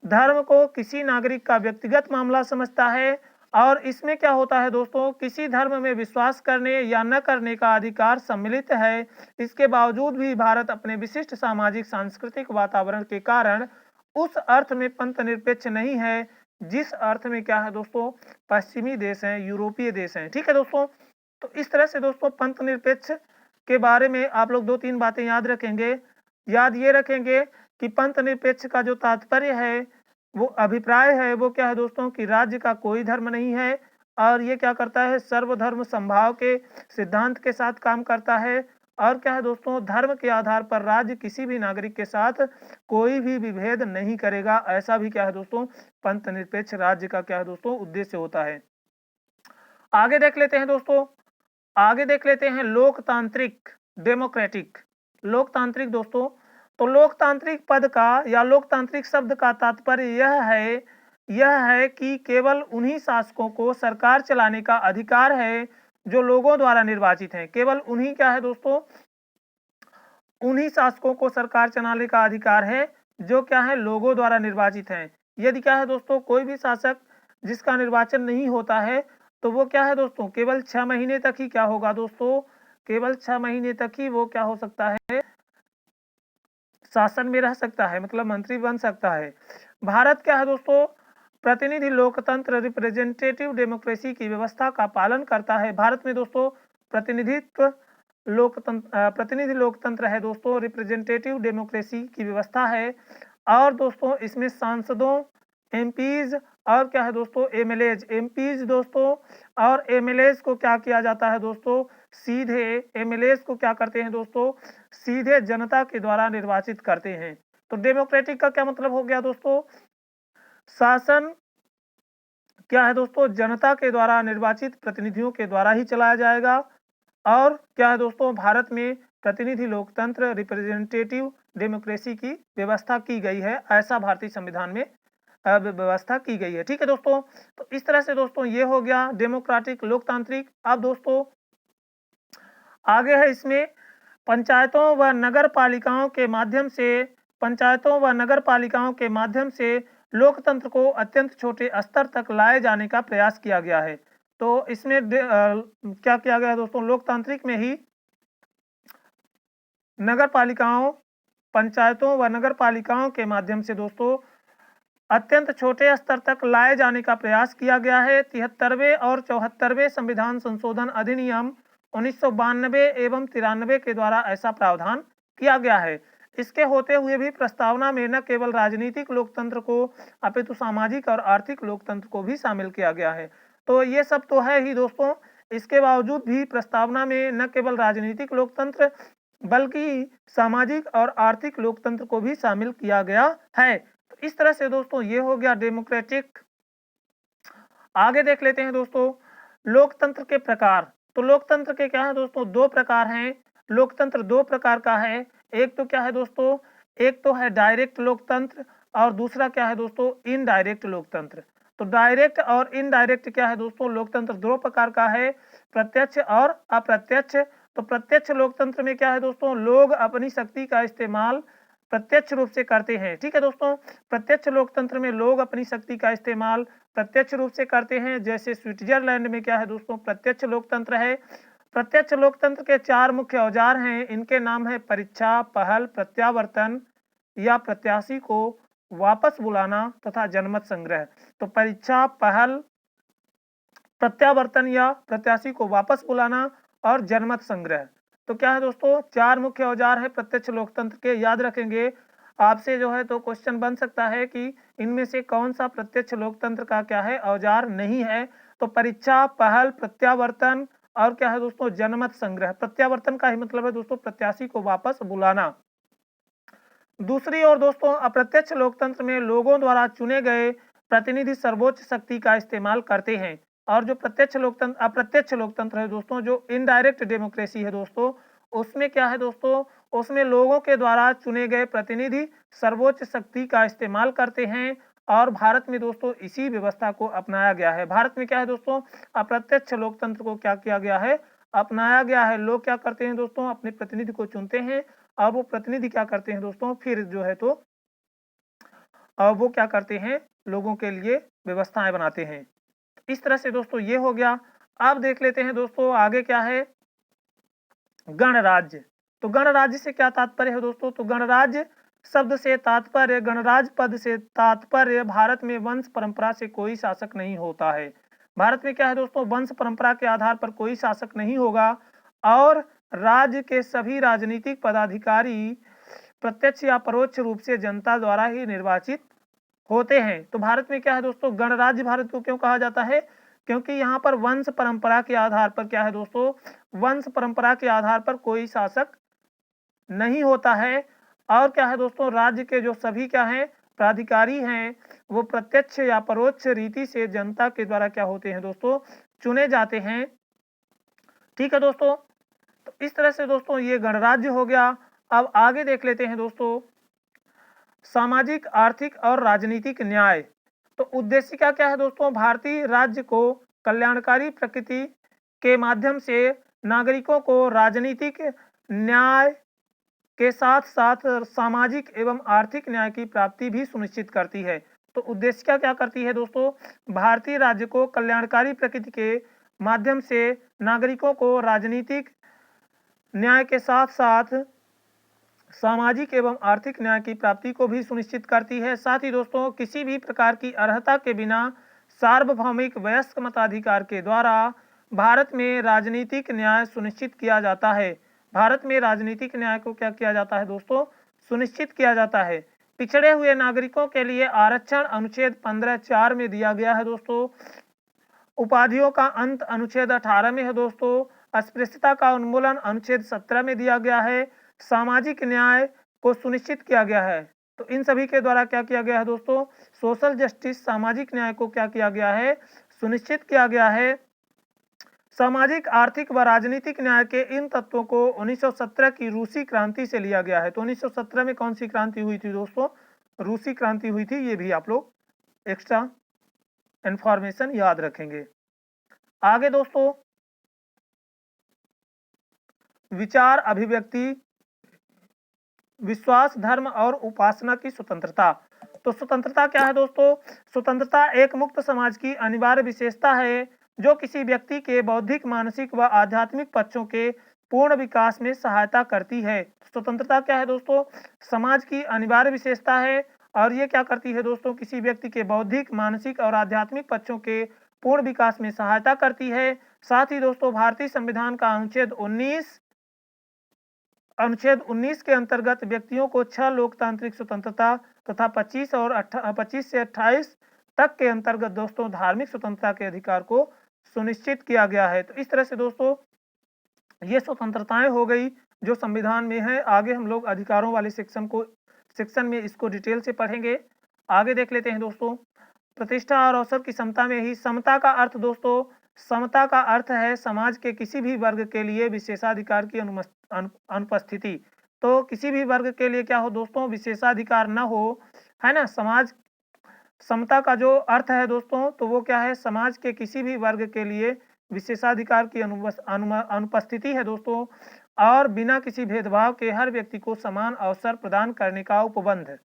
Speaker 1: धर्म को किसी नागरिक का व्यक्तिगत मामला समझता है। और इसमें क्या होता है दोस्तों, किसी धर्म में विश्वास करने या न करने का अधिकार सम्मिलित है। इसके बावजूद भी भारत अपने विशिष्ट सामाजिक सांस्कृतिक वातावरण के कारण उस अर्थ में पंथ निरपेक्ष नहीं है जिस अर्थ में क्या है दोस्तों पश्चिमी देश हैं, यूरोपीय देश हैं। ठीक है दोस्तों, तो इस तरह से दोस्तों पंथ निरपेक्ष के बारे में आप लोग 2-3 बातें याद रखेंगे। याद ये रखेंगे कि पंथ निरपेक्ष का जो तात्पर्य है वो अभिप्राय है वो क्या है दोस्तों कि राज्य का कोई धर्म नहीं है और ये क्या करता है सर्वधर्म समभाव के सिद्धांत के साथ काम करता है। और क्या है दोस्तों धर्म के आधार पर राज्य किसी भी नागरिक के साथ कोई भी विभेद नहीं करेगा, ऐसा भी क्या है दोस्तों पंथ निरपेक्ष राज्य का क्या है दोस्तों उद्देश्य होता है। आगे देख लेते हैं दोस्तों, आगे देख लेते हैं लोकतांत्रिक डेमोक्रेटिक। लोकतांत्रिक दोस्तों, तो लोकतांत्रिक पद का या लोकतांत्रिक शब्द का तात्पर्य यह है कि केवल उन्हीं शासकों को सरकार चलाने का अधिकार है जो लोगों द्वारा निर्वाचित हैं। केवल उन्हीं क्या है दोस्तों, उन्हीं शासकों को सरकार चलाने का अधिकार है जो क्या है लोगों द्वारा निर्वाचित हैं। यदि क्या है दोस्तों कोई भी शासक जिसका निर्वाचन नहीं होता है तो वो क्या है दोस्तों केवल 6 महीने तक ही क्या होगा दोस्तों, केवल 6 महीने तक ही वो क्या हो सकता है शासन में रह सकता है, मतलब मंत्री बन सकता है। भारत क्या है दोस्तों प्रतिनिधि लोकतंत्र रिप्रेजेंटेटिव डेमोक्रेसी की व्यवस्था का पालन करता है। भारत में दोस्तों प्रतिनिधि लोकतंत्र है दोस्तों, रिप्रेजेंटेटिव डेमोक्रेसी की व्यवस्था है। और दोस्तों इसमें सांसदों एमपीज और क्या है दोस्तों एमपीज दोस्तों और एमएलएज को क्या किया जाता है दोस्तों, सीधे एमएलएज को क्या करते हैं दोस्तों सीधे जनता के द्वारा निर्वाचित करते हैं। तो डेमोक्रेटिक का क्या मतलब हो गया दोस्तों, शासन क्या है दोस्तों जनता के द्वारा निर्वाचित प्रतिनिधियों के द्वारा ही चलाया जाएगा। और क्या है दोस्तों भारत में प्रतिनिधि लोकतंत्र रिप्रेजेंटेटिव डेमोक्रेसी की व्यवस्था की गई है, ऐसा भारतीय संविधान में व्यवस्था की गई है। ठीक है दोस्तों, तो इस तरह से दोस्तों ये हो गया डेमोक्रेटिक लोकतांत्रिक। अब दोस्तों आगे है इसमें पंचायतों व नगर पालिकाओं के माध्यम से लोकतंत्र को अत्यंत छोटे स्तर तक लाए जाने का प्रयास किया गया है। तो इसमें क्या किया गया है दोस्तों, लोकतांत्रिक में ही पंचायतों व नगर पालिकाओं के माध्यम से दोस्तों अत्यंत छोटे स्तर तक लाए जाने का प्रयास किया गया है। 73वें और 74वें संविधान संशोधन अधिनियम 1992 एवं 93 के द्वारा ऐसा प्रावधान किया गया है। इसके होते हुए भी प्रस्तावना में न केवल राजनीतिक लोकतंत्र को अपितु सामाजिक और आर्थिक लोकतंत्र को भी शामिल किया गया है। तो ये सब तो है ही दोस्तों, इसके बावजूद भी प्रस्तावना में न केवल राजनीतिक लोकतंत्र बल्कि सामाजिक और आर्थिक लोकतंत्र को भी शामिल किया गया है। तो इस तरह से दोस्तों ये हो गया डेमोक्रेटिक। आगे देख लेते हैं दोस्तों लोकतंत्र के प्रकार। तो लोकतंत्र के क्या है दोस्तों, दो प्रकार हैं। लोकतंत्र दो प्रकार का है। एक तो क्या है दोस्तों, एक तो है डायरेक्ट लोकतंत्र और दूसरा क्या है दोस्तों, इनडायरेक्ट लोकतंत्र। तो डायरेक्ट और इनडायरेक्ट क्या है दोस्तों, लोकतंत्र दो प्रकार का है, प्रत्यक्ष और अप्रत्यक्ष। तो प्रत्यक्ष लोकतंत्र में क्या है दोस्तों, लोग अपनी शक्ति का इस्तेमाल प्रत्यक्ष रूप से करते हैं। ठीक है दोस्तों, प्रत्यक्ष लोकतंत्र में लोग अपनी शक्ति का इस्तेमाल प्रत्यक्ष रूप से करते हैं। जैसे स्विट्जरलैंड में क्या है दोस्तों, प्रत्यक्ष लोकतंत्र है। प्रत्यक्ष लोकतंत्र के चार मुख्य औजार हैं। इनके नाम है परीक्षा, पहल, प्रत्यावर्तन या प्रत्याशी को वापस बुलाना तथा जनमत संग्रह। तो परीक्षा, पहल, प्रत्यावर्तन या प्रत्याशी को वापस बुलाना और जनमत संग्रह। तो क्या है दोस्तों, चार मुख्य औजार है प्रत्यक्ष लोकतंत्र के। याद रखेंगे, आपसे जो है तो क्वेश्चन बन सकता है कि इनमें से कौन सा प्रत्यक्ष लोकतंत्र का क्या है औजार नहीं है। तो परीक्षा, पहल, प्रत्यावर्तन और क्या है दोस्तों, जनमत संग्रह। प्रत्यावर्तन का ही मतलब है दोस्तों प्रत्याशी को वापस बुलाना। दूसरी ओर दोस्तों अप्रत्यक्ष लोकतंत्र में लोगों द्वारा चुने गए प्रतिनिधि सर्वोच्च शक्ति का इस्तेमाल करते हैं। और जो अप्रत्यक्ष लोकतंत्र है दोस्तों, जो इनडायरेक्ट डेमोक्रेसी है दोस्तों, उसमें क्या है दोस्तों, उसमें लोगों के द्वारा चुने गए प्रतिनिधि सर्वोच्च शक्ति का इस्तेमाल करते हैं। और भारत में दोस्तों इसी व्यवस्था को अपनाया गया है। भारत में क्या है दोस्तों, अप्रत्यक्ष लोकतंत्र को क्या किया गया है, अपनाया गया है। लोग क्या करते हैं दोस्तों, अपने प्रतिनिधि को चुनते हैं और वो प्रतिनिधि क्या करते हैं दोस्तों, फिर जो है तो वो क्या करते हैं, लोगों के लिए व्यवस्थाएं बनाते हैं। इस तरह से दोस्तों ये हो गया। अब देख लेते हैं दोस्तों आगे क्या है, गणराज्य। तो गणराज्य से क्या तात्पर्य है दोस्तों, तो गणराज्य शब्द से तात्पर्य, गणराज्य पद से तात्पर्य भारत में वंश परंपरा से कोई शासक नहीं होता है। भारत में क्या है दोस्तों, वंश परंपरा के आधार पर कोई शासक नहीं होगा और राज्य के सभी राजनीतिक पदाधिकारी प्रत्यक्ष या परोक्ष रूप से जनता द्वारा ही निर्वाचित होते हैं। तो भारत में क्या है दोस्तों, गणराज्य भारत को क्यों कहा जाता है, क्योंकि यहाँ पर वंश परंपरा के आधार पर क्या है दोस्तों, वंश परंपरा के आधार पर कोई शासक नहीं होता है। और क्या है दोस्तों, राज्य के जो सभी क्या हैं प्राधिकारी हैं, वो प्रत्यक्ष या परोक्ष रीति से जनता के द्वारा क्या होते हैं दोस्तों, चुने जाते हैं। ठीक है दोस्तों, तो इस तरह से दोस्तों ये गणराज्य हो गया। अब आगे देख लेते हैं दोस्तों सामाजिक, आर्थिक और राजनीतिक न्याय। तो उद्देश्य क्या है दोस्तों, भारतीय राज्य को कल्याणकारी प्रकृति के माध्यम से नागरिकों को राजनीतिक न्याय के साथ साथ सामाजिक एवं आर्थिक न्याय की प्राप्ति भी सुनिश्चित करती है। तो उद्देश्य क्या करती है दोस्तों, भारतीय राज्य को कल्याणकारी प्रकृति के माध्यम से नागरिकों को राजनीतिक न्याय के साथ साथ सामाजिक एवं आर्थिक न्याय की प्राप्ति को भी सुनिश्चित करती है। साथ ही दोस्तों किसी भी प्रकार की अर्हता के बिना सार्वभौमिक वयस्क मताधिकार के द्वारा भारत में राजनीतिक न्याय सुनिश्चित किया जाता है। भारत में राजनीतिक न्याय को क्या किया जाता है दोस्तों, सुनिश्चित किया जाता है। पिछड़े हुए नागरिकों के लिए आरक्षण अनुच्छेद 15(4) में दिया गया है दोस्तों। उपाधियों का अंत अनुच्छेद 18 में है दोस्तों। अस्पृश्यता का उन्मूलन अनुच्छेद 17 में दिया गया है। सामाजिक न्याय को सुनिश्चित किया गया है। तो इन सभी के द्वारा क्या किया गया है दोस्तों, सोशल जस्टिस, सामाजिक न्याय को क्या किया गया है, सुनिश्चित किया गया है। सामाजिक, आर्थिक व राजनीतिक न्याय के इन तत्वों को 1917 की रूसी क्रांति से लिया गया है। तो 1917 में कौन सी क्रांति हुई थी दोस्तों, रूसी क्रांति हुई थी, ये भी आप लोग एक्स्ट्रा इंफॉर्मेशन याद रखेंगे। आगे दोस्तों, विचार, अभिव्यक्ति, विश्वास, धर्म और उपासना की स्वतंत्रता। तो स्वतंत्रता क्या है दोस्तों? स्वतंत्रता एक मुक्त समाज की अनिवार्य विशेषता है जो किसी व्यक्ति के बौद्धिक, मानसिक व आध्यात्मिक पक्षों के पूर्ण विकास में सहायता करती है। स्वतंत्रता क्या है दोस्तों? समाज की अनिवार्य विशेषता है और ये क्या करती है दोस्तों? किसी व्यक्ति के बौद्धिक, मानसिक और आध्यात्मिक पक्षों के पूर्ण विकास में सहायता करती है। साथ ही दोस्तों, भारतीय संविधान का अनुच्छेद 19 के अंतर्गत व्यक्तियों को 6 लोकतांत्रिक स्वतंत्रता तथा 25 से 28 तक के अंतर्गत दोस्तों धार्मिक स्वतंत्रता के अधिकार को सुनिश्चित किया गया है। तो इस तरह से दोस्तों ये स्वतंत्रताएं हो गई जो संविधान में है। आगे हम लोग अधिकारों वाले सेक्शन में इसको डिटेल से पढ़ेंगे। आगे देख लेते हैं दोस्तों, प्रतिष्ठा और अवसर की समता में ही समता का अर्थ दोस्तों, समता का अर्थ है समाज के किसी भी वर्ग के लिए विशेषाधिकार की अनुपस्थिति। तो किसी भी वर्ग के लिए क्या हो दोस्तों? विशेषाधिकार न हो, है ना। समाज समता का जो अर्थ है दोस्तों, तो वो क्या है? समाज के किसी भी वर्ग के लिए विशेषाधिकार की अनुपस्थिति है दोस्तों, और बिना किसी भेदभाव के हर व्यक्ति को समान अवसर प्रदान करने का उपबंध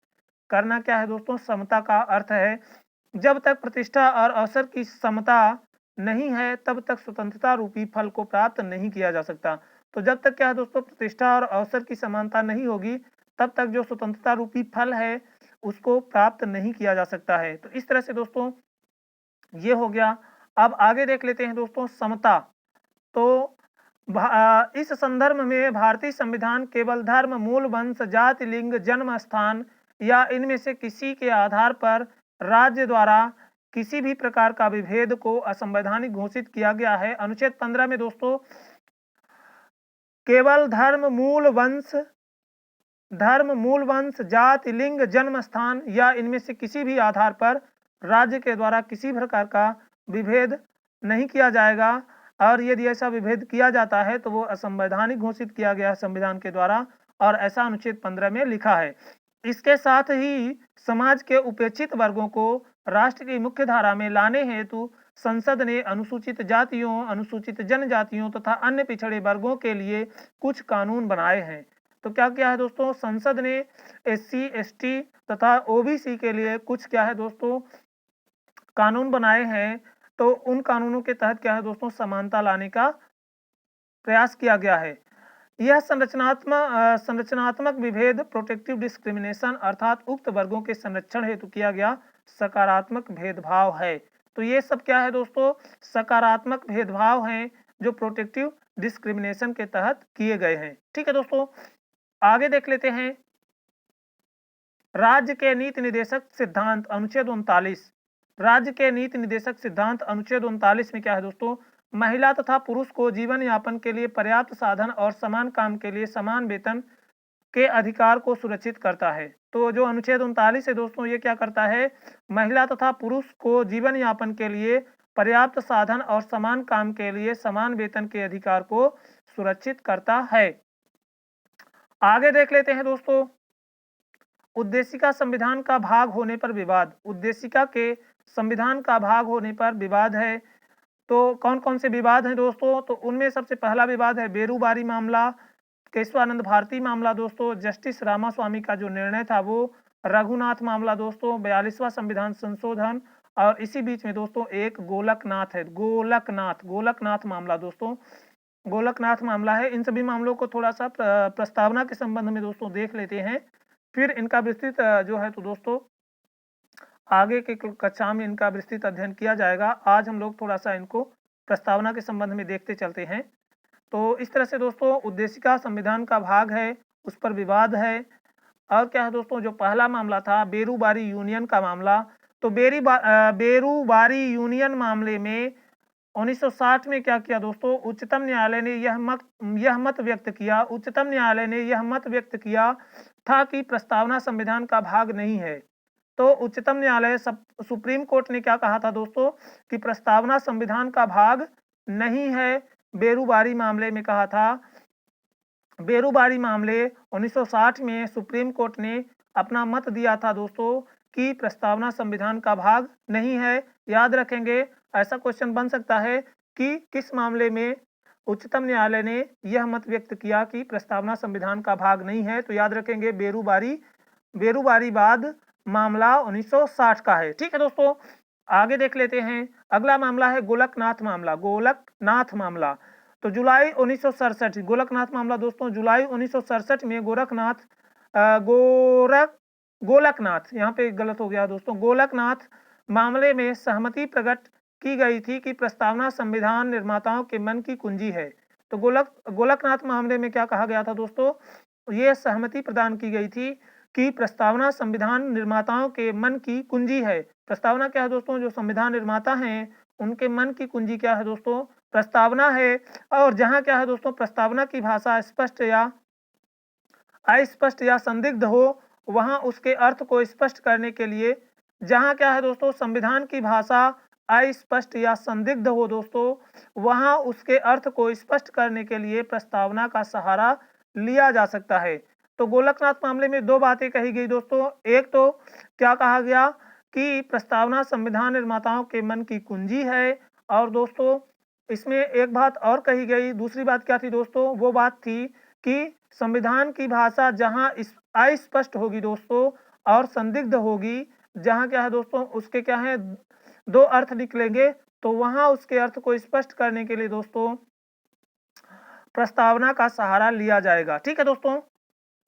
Speaker 1: करना क्या है दोस्तों? समता का अर्थ है। जब तक प्रतिष्ठा और अवसर की समता नहीं है तब तक स्वतंत्रता रूपी फल को प्राप्त नहीं किया जा सकता। तो जब तक क्या है दोस्तों? प्रतिष्ठा और अवसर की समानता नहीं होगी तब तक जो स्वतंत्रता रूपी फल है उसको प्राप्त नहीं किया जा सकता है। तो इस तरह से दोस्तों ये हो गया। अब आगे देख लेते हैं दोस्तों समता। तो इस संदर्भ में भारतीय संविधान केवल धर्म, मूल, वंश, जाति, लिंग, जन्म स्थान या इनमें से किसी के आधार पर राज्य द्वारा किसी भी प्रकार का विभेद को असंवैधानिक घोषित किया गया है। अनुच्छेद 15 में दोस्तों केवल धर्म, मूल वंश, जाति, लिंग, जन्म स्थान या इनमें से किसी भी आधार पर राज्य के द्वारा किसी प्रकार का विभेद नहीं किया जाएगा, और यदि ऐसा विभेद किया जाता है तो वो असंवैधानिक घोषित किया गया है संविधान के द्वारा, और ऐसा अनुच्छेद 15 में लिखा है। इसके साथ ही समाज के उपेक्षित वर्गों को राष्ट्र की मुख्य धारा में लाने हेतु संसद ने अनुसूचित जातियों, अनुसूचित जनजातियों तथा अन्य पिछड़े वर्गों के लिए कुछ कानून बनाए हैं। तो क्या क्या है दोस्तों? संसद ने SC, ST तथा OBC के लिए कुछ क्या है दोस्तों कानून बनाए हैं। तो उन कानूनों के तहत क्या है दोस्तों? समानता लाने का प्रयास किया गया है। यह संरचनात्मक विभेद, प्रोटेक्टिव डिस्क्रिमिनेशन अर्थात उक्त वर्गों के संरक्षण हेतु किया गया सकारात्मक भेदभाव है। तो ये सब क्या है दोस्तों? सकारात्मक भेदभाव हैं जो प्रोटेक्टिव डिस्क्रिमिनेशन के तहत किए गए हैं। ठीक है दोस्तों, आगे देख लेते हैं राज्य के नीति निर्देशक सिद्धांत अनुच्छेद 39। राज्य के नीति निर्देशक सिद्धांत अनुच्छेद 39 में क्या है दोस्तों? महिला तथा पुरुष को जीवन यापन के लिए पर्याप्त साधन और समान काम के लिए समान वेतन के अधिकार को सुरक्षित करता है। तो जो अनुच्छेद 39 है दोस्तों, ये क्या करता है? महिला तथा पुरुष को जीवन यापन के लिए पर्याप्त साधन और समान काम के लिए समान वेतन के अधिकार को सुरक्षित करता है। आगे देख लेते हैं दोस्तों उद्देशिका संविधान का भाग होने पर विवाद। उद्देशिका के संविधान का भाग होने पर विवाद है। तो कौन कौन से विवाद हैं दोस्तों? तो उनमें सबसे पहला विवाद है बेरूबारी मामला, केशवानंद भारती मामला दोस्तों, जस्टिस रामास्वामी का जो निर्णय था वो, रघुनाथ मामला दोस्तों, 42वां संविधान संशोधन, और इसी बीच में दोस्तों एक गोलकनाथ है, गोलकनाथ मामला दोस्तों, गोलकनाथ मामला है। इन सभी मामलों को थोड़ा सा प्रस्तावना के संबंध में दोस्तों देख लेते हैं, फिर इनका विस्तृत जो है तो दोस्तों आगे के कक्षा में इनका विस्तृत अध्ययन किया जाएगा। आज हम लोग थोड़ा सा इनको प्रस्तावना के संबंध में देखते चलते हैं। तो इस तरह से दोस्तों उद्देशिका संविधान का भाग है, उस पर विवाद है। और क्या है दोस्तों? जो पहला मामला था बेरूबारी यूनियन का मामला, तो बेरूबारी यूनियन मामले में 1960 में क्या किया दोस्तों? उच्चतम न्यायालय ने यह मत व्यक्त किया, उच्चतम न्यायालय ने यह मत व्यक्त किया था कि प्रस्तावना संविधान का भाग नहीं है। तो उच्चतम न्यायालय सुप्रीम कोर्ट ने क्या कहा था दोस्तों? कि प्रस्तावना संविधान का भाग नहीं है। बेरूबारी मामले में कहा था, बेरूबारी मामले 1960 में सुप्रीम कोर्ट ने अपना मत दिया था दोस्तों की प्रस्तावना संविधान का भाग नहीं है। याद रखेंगे, ऐसा क्वेश्चन बन सकता है कि किस मामले में उच्चतम न्यायालय ने यह मत व्यक्त किया कि प्रस्तावना संविधान का भाग नहीं है। तो याद रखेंगे बेरूबारी बाद मामला 1960 का है। ठीक है दोस्तों, आगे देख लेते हैं। अगला मामला है गोलकनाथ मामला। तो जुलाई 1967 गोलकनाथ मामला दोस्तों, जुलाई 1967 में गोलकनाथ, यहाँ पे गलत हो गया दोस्तों, गोलकनाथ मामले में सहमति प्रकट की गई थी कि प्रस्तावना संविधान निर्माताओं के मन की कुंजी है। तो गोलकनाथ मामले में क्या कहा गया था दोस्तों, ये सहमति प्रदान की गई थी कि प्रस्तावना संविधान निर्माताओं के मन की कुंजी है। प्रस्तावना क्या है दोस्तों, जो संविधान निर्माता हैं उनके मन की कुंजी क्या है दोस्तों, प्रस्तावना है। और जहां क्या है दोस्तों, प्रस्तावना की भाषा स्पष्ट या अस्पष्ट या संदिग्ध हो, वहां उसके अर्थ को स्पष्ट करने के लिए, जहां क्या है दोस्तों, संविधान की भाषा अस्पष्ट या संदिग्ध हो दोस्तों, वहां उसके अर्थ को स्पष्ट करने के लिए प्रस्तावना का सहारा लिया जा सकता है। तो गोलकनाथ मामले में दो बातें कही गई दोस्तों। एक तो क्या कहा गया कि प्रस्तावना संविधान निर्माताओं के मन की कुंजी है, और दोस्तों इसमें एक बात और कही गई। दूसरी बात क्या थी दोस्तों, वो बात थी कि संविधान की भाषा जहां अस्पष्ट होगी दोस्तों और संदिग्ध होगी, जहां क्या है दोस्तों, उसके क्या है दो अर्थ निकलेंगे, तो वहां उसके अर्थ को स्पष्ट करने के लिए दोस्तों प्रस्तावना का सहारा लिया जाएगा। ठीक है दोस्तों,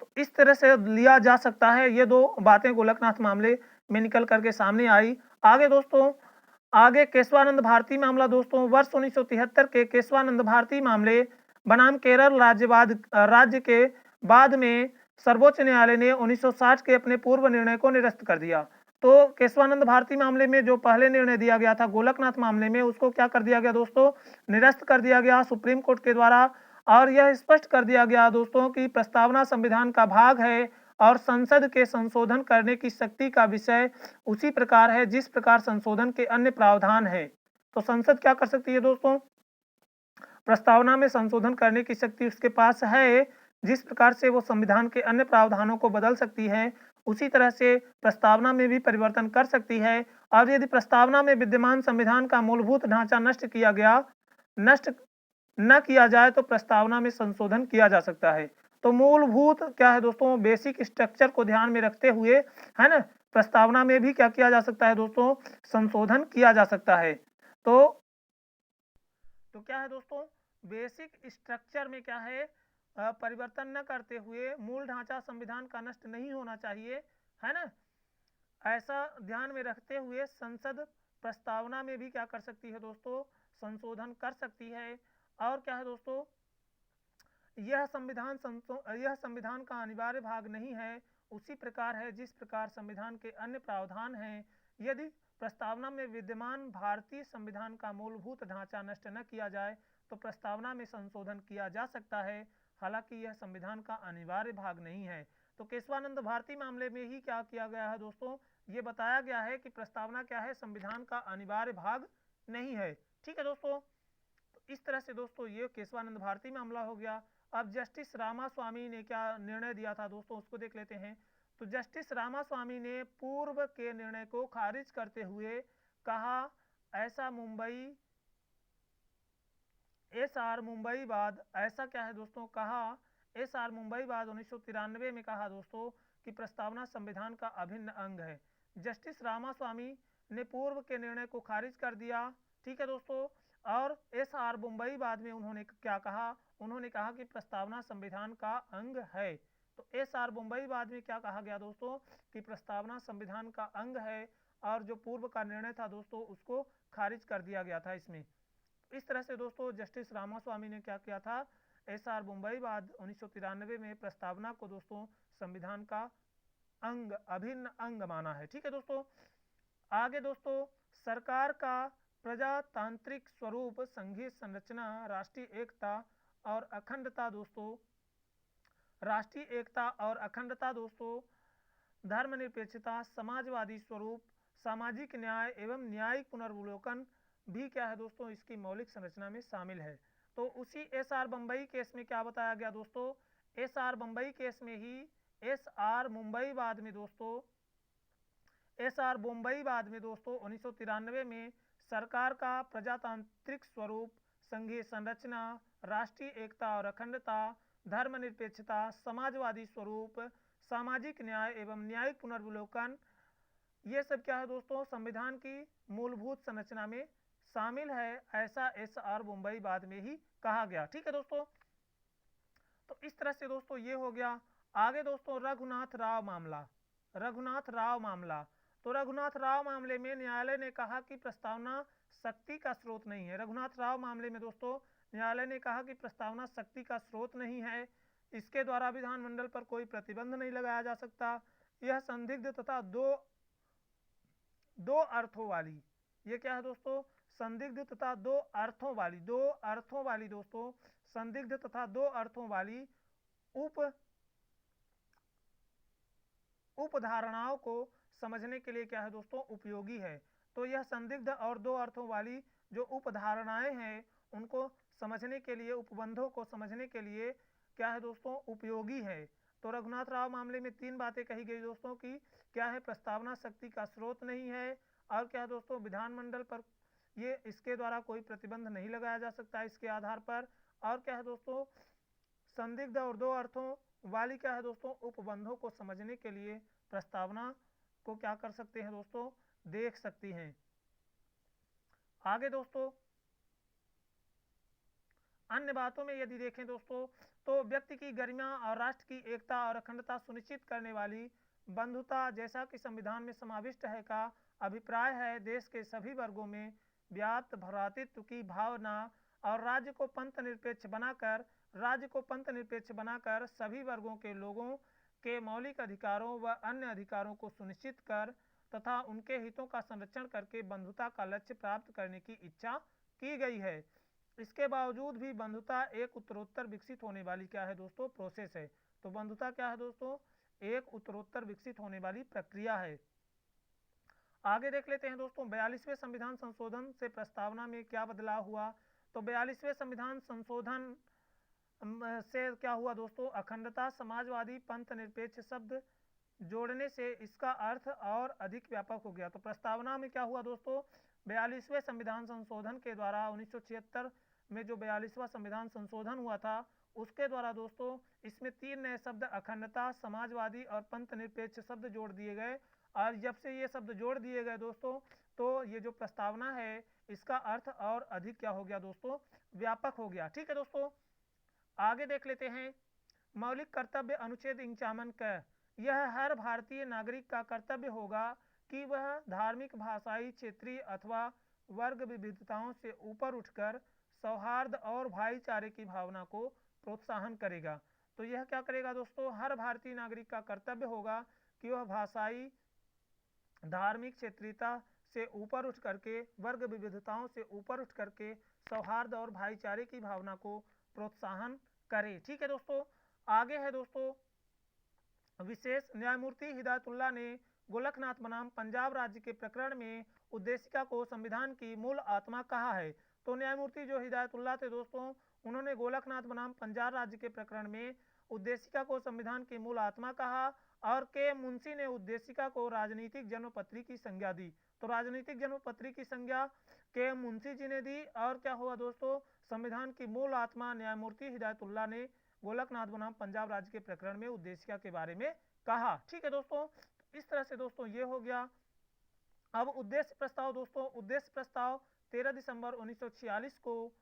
Speaker 1: तो इस तरह से लिया जा सकता है। ये दो बातें गोलकनाथ मामले में निकल करके सामने आई। आगे दोस्तों, आगे केशवानंद भारती मामला दोस्तों, वर्ष 1973 के केशवानंद भारती मामले बनाम केरल राज्य के बाद में सर्वोच्च न्यायालय ने 1960 के अपने पूर्व निर्णय को निरस्त कर दिया। तो केशवानंद भारती मामले में जो पहले निर्णय दिया गया था गोलकनाथ मामले में, उसको क्या कर दिया गया दोस्तों, निरस्त कर दिया गया सुप्रीम कोर्ट के द्वारा। और यह स्पष्ट कर दिया गया दोस्तों कि प्रस्तावना संविधान का भाग है और संसद के संशोधन करने की शक्ति का विषय उसी प्रकार है जिस प्रकार संशोधन के अन्य प्रावधान है। तो संसद क्या कर सकती है दोस्तों, प्रस्तावना में संशोधन करने की शक्ति उसके पास है। जिस प्रकार से वो संविधान के अन्य प्रावधानों को बदल सकती है, उसी तरह से प्रस्तावना में भी परिवर्तन कर सकती है। और यदि प्रस्तावना में विद्यमान संविधान का मूलभूत ढांचा नष्ट न किया जाए तो प्रस्तावना में संशोधन किया जा सकता है। तो मूलभूत क्या है दोस्तों, बेसिक स्ट्रक्चर को ध्यान में रखते हुए, है ना, प्रस्तावना में भी क्या किया जा सकता है दोस्तों, संशोधन किया जा सकता है। तो क्या है दोस्तों, बेसिक स्ट्रक्चर में क्या है, परिवर्तन न करते हुए मूल ढांचा संविधान का नष्ट नहीं होना चाहिए, है ना। ऐसा ध्यान में रखते हुए संसद प्रस्तावना में भी क्या कर सकती है दोस्तों, संशोधन कर सकती है। और क्या है दोस्तों, यह संविधान का अनिवार्य भाग नहीं है, उसी प्रकार है जिस प्रकार संविधान के अन्य प्रावधान हैं। यदि प्रस्तावना में विद्यमान भारतीय संविधान का मूलभूत ढांचा नष्ट न किया जाए तो प्रस्तावना में संशोधन किया जा सकता है, हालांकि यह संविधान का अनिवार्य भाग नहीं है। तो केशवानंद भारती मामले में ही क्या किया गया है दोस्तों, ये बताया गया है कि प्रस्तावना क्या है, संविधान का अनिवार्य भाग नहीं है। ठीक है दोस्तों, तो इस तरह से दोस्तों ये केशवानंद भारती मामला हो गया। अब जस्टिस रामास्वामी ने क्या निर्णय दिया था दोस्तों, उसको देख लेते हैं। तो जस्टिस रामास्वामी ने पूर्व के निर्णय को खारिज करते हुए कहा, एसआर मुंबई बाद, ऐसा क्या है दोस्तों, कहा एसआर मुंबई बाद 1993 में कहा दोस्तों कि प्रस्तावना संविधान का अभिन्न अंग है। जस्टिस रामास्वामी ने पूर्व के निर्णय को खारिज कर दिया। ठीक है दोस्तों, और एसआर मुंबई बाद में उन्होंने क्या कहा, उन्होंने कहा कि प्रस्तावना संविधान का अंग है। तो एसआर मुंबई बाद में क्या कहा गया दोस्तों, कि प्रस्तावना संविधान का अंग है, और जो पूर्व का निर्णय था दोस्तों उसको खारिज कर दिया गया था इसमें। इस तरह से दोस्तों जस्टिस रामास्वामी ने क्या किया था, एसआर मुंबई बाद 1993 में प्रस्तावना को दोस्तों संविधान का अंग, अभिन्न अंग माना है। ठीक है दोस्तों, आगे दोस्तों, सरकार का प्रजातांत्रिक स्वरूप, संघीय संरचना, राष्ट्रीय एकता और अखंडता दोस्तों, राष्ट्रीय एकता और अखंडता दोस्तों, धर्मनिरपेक्षता, समाजवादी स्वरूप, सामाजिक न्याय एवं न्यायिक पुनर्विलोकन भी क्या है दोस्तों, इसकी मौलिक संरचना में शामिल है। तो उसी एसआर मुंबई केस में क्या बताया गया दोस्तों, एसआर मुंबई केस में ही एसआर मुंबई बाद में दोस्तों एसआर बोम्बईवाद में दोस्तों 1993 में सरकार का प्रजातांत्रिक स्वरूप, संघीय संरचना, राष्ट्रीय एकता और अखंडता, धर्मनिरपेक्षता, समाजवादी स्वरूप, सामाजिक न्याय एवं न्यायिक पुनर्विलोकन, ये सब क्या है दोस्तों संविधान की मूलभूत संरचना में शामिल है, ऐसा एसआर बोम्बईवाद में ही कहा गया। ठीक है दोस्तों, तो इस तरह से दोस्तों ये हो गया। आगे दोस्तों रघुनाथ राव मामला, रघुनाथ राव मामला। तो रघुनाथ राव मामले में न्यायालय ने कहा कि प्रस्तावना शक्ति का स्रोत नहीं है। रघुनाथ राव मामले में दोस्तों न्यायालय ने कहा कि प्रस्तावना शक्ति का स्रोत नहीं है, इसके द्वारा विधानमंडल पर कोई प्रतिबंध नहीं लगाया जा सकता। यह संदिग्ध तथा दो अर्थों वाली, ये क्या है दोस्तों संदिग्ध तथा दो अर्थों वाली दोस्तों संदिग्ध तथा दो अर्थों वाली उपधारणाओं को समझने के लिए क्या है दोस्तों उपयोगी है। तो यह संदिग्ध और दो अर्थों वाली जो उपधारणाएं हैं उनको समझने के लिए, उपबंधों को समझने के लिए क्या है दोस्तों उपयोगी है। तो रघुनाथ राव मामले में 3 बातें कही गई दोस्तों की क्या है, प्रस्तावना शक्ति का स्रोत नहीं है, और क्या है दोस्तों विधानमंडल पर ये इसके द्वारा कोई प्रतिबंध नहीं लगाया जा सकता इसके आधार पर, और क्या है दोस्तों संदिग्ध और दो अर्थों वाली क्या है दोस्तों उपबंधों को समझने के लिए प्रस्तावना को क्या कर सकते हैं दोस्तों देख सकती हैं। आगे दोस्तों अन्य बातों में यदि देखें दोस्तों तो व्यक्ति की गरिमा और राष्ट्र की एकता और अखंडता सुनिश्चित करने वाली बंधुता जैसा कि संविधान में समाविष्ट है का अभिप्राय है, देश के सभी वर्गों में व्याप्त भ्रातृत्व की भावना और राज्य को पंथ निरपेक्ष बनाकर सभी वर्गों के लोगों के मौलिक अधिकारों व अन्य अधिकारों को सुनिश्चित कर तथा उनके हितों का संरक्षण करके बंधुता का लक्ष्य प्राप्त करने की इच्छा की गई है। इसके बावजूद भी बंधुता एक उत्तरोत्तर विकसित होने वाली क्या है दोस्तों प्रोसेस है। तो बंधुता क्या है दोस्तों एक उत्तरोत्तर विकसित होने वाली प्रक्रिया है। आगे देख लेते हैं दोस्तों 42वें संविधान संशोधन से प्रस्तावना में क्या बदलाव हुआ। तो 42वें संविधान संशोधन से क्या हुआ दोस्तों अखंडता, समाजवादी, पंथ निरपेक्ष शब्द जोड़ने से इसका अर्थ और अधिक व्यापक हो गया। तो प्रस्तावना में क्या हुआ दोस्तों 42वें संविधान संशोधन के द्वारा 1976 में जो 42वां संविधान संशोधन हुआ था उसके द्वारा दोस्तों इसमें 3 नए शब्द अखंडता, समाजवादी और पंथ निरपेक्ष शब्द जोड़ दिए गए, और जब से ये शब्द जोड़ दिए गए दोस्तों तो ये जो प्रस्तावना है इसका अर्थ और अधिक क्या हो गया दोस्तों व्यापक हो गया। ठीक है दोस्तों, आगे देख लेते हैं मौलिक कर्तव्य अनुच्छेद 51 का, यह हर भारतीय नागरिक का कर्तव्य होगा कि वह धार्मिक, भाषाई, क्षेत्रीय अथवा वर्ग विविधताओं से ऊपर उठकर सौहार्द और भाईचारे की भावना को प्रोत्साहन करेगा। तो यह क्या करेगा दोस्तों हर भारतीय नागरिक का कर्तव्य होगा कि वह भाषाई, धार्मिक, क्षेत्रीयता से ऊपर उठ करके, वर्ग विविधताओं से ऊपर उठ करके सौहार्द और भाईचारे की भावना को प्रोत्साहन करे। ठीक है दोस्तों, आगे है दोस्तों विशेष न्यायमूर्ति हिदायतुल्लाह ने गोलकनाथ बनाम पंजाब राज्य के प्रकरण में उद्देशिका को संविधान की मूल आत्मा कहा है। तो न्यायमूर्ति जो हिदायतुल्लाह थे दोस्तों उन्होंने गोलकनाथ बनाम पंजाब राज्य के प्रकरण में उद्देशिका को संविधान की मूल आत्मा कहा, और के मुंशी ने उद्देशिका को राजनीतिक जन्मपत्री की संज्ञा दी। तो राजनीतिक जन्मपत्री की संज्ञा के मुंशी जी ने दी, और क्या हुआ दोस्तों संविधान की मूल आत्मा न्यायमूर्ति हिदायतुल्लाह ने गोलकनाथ बनाम पंजाब राज्य के प्रकरण में उद्देशिका के बारे में कहा। ठीक है दोस्तों, इस तरह से दोस्तों ये हो गया। अब उद्देश्य प्रस्ताव दोस्तों, उद्देश्य प्रस्ताव 13 दिसंबर 1946 को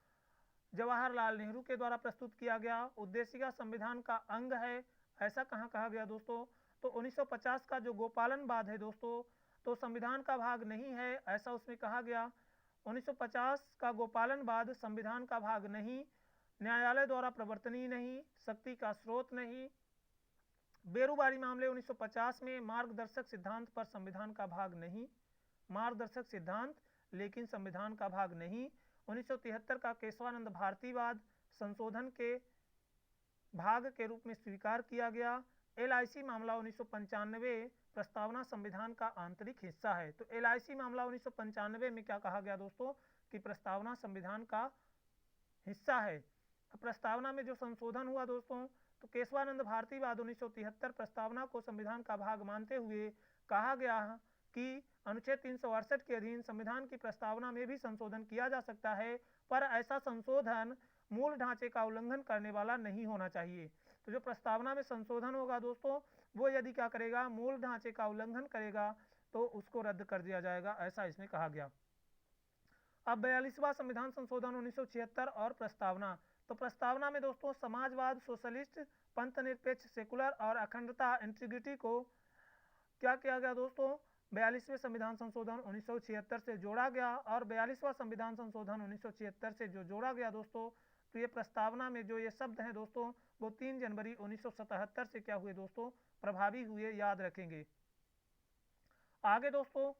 Speaker 1: जवाहरलाल नेहरू के द्वारा प्रस्तुत किया गया। उद्देशिका संविधान का अंग है, ऐसा कहाँ कहा गया दोस्तों। तो 1950 का जो गोपालनवाद है दोस्तों तो संविधान का भाग नहीं है, ऐसा उसमें कहा गया। 1950 का गोपालनवाद संविधान का भाग नहीं, न्यायालय द्वारा प्रवर्तनीय नहीं, शक्ति का स्रोत नहीं। बेरुबारी मामले 1950 में मार्गदर्शक सिद्धांत पर संविधान का भाग नहीं, मार्गदर्शक सिद्धांत लेकिन संविधान का भाग नहीं। 1973 का केशवानंद भारतीवाद संशोधन के भाग के रूप में स्वीकार किया गया। LIC मामला 1995 प्रस्तावना संविधान का आंतरिक हिस्सा है। तो LIC मामला 1995 में क्या कहा गया दोस्तों कि प्रस्तावना संविधान का हिस्सा है। प्रस्तावना में जो संशोधन हुआ दोस्तों तो केशवानंद भारतीवाद 1973 प्रस्तावना को संविधान का भाग मानते हुए कहा गया कि अनुच्छेद 368 के अधीन संविधान की प्रस्तावना में भी संशोधन किया जा सकता है, पर ऐसा संशोधन मूल ढांचे का उल्लंघन करने वाला नहीं होना चाहिए। तो जो प्रस्तावना में संशोधन होगा दोस्तों, वो यदि क्या करेगा, मूल ढांचे का उल्लंघन करेगा तो उसको रद्द कर दिया जाएगा, ऐसा इसमें कहा गया। अब 42वां संविधान संशोधन 1976 और प्रस्तावना। तो प्रस्तावना में दोस्तों समाजवाद, सोशलिस्ट, पंथनिरपेक्ष, सेकुलर और अखंडता, इंटीग्रिटी को क्या किया गया दोस्तों, 42वें संविधान संशोधन 1976 से जोड़ा गया। और 42वां संविधान संशोधन 1976 से जो जोड़ा गया दोस्तों, तो ये प्रस्तावना में जो ये शब्द हैं दोस्तों, वो 3 जनवरी 1977 से क्या हुए दोस्तों, प्रभावी हुए, याद रखेंगे। आगे दोस्तों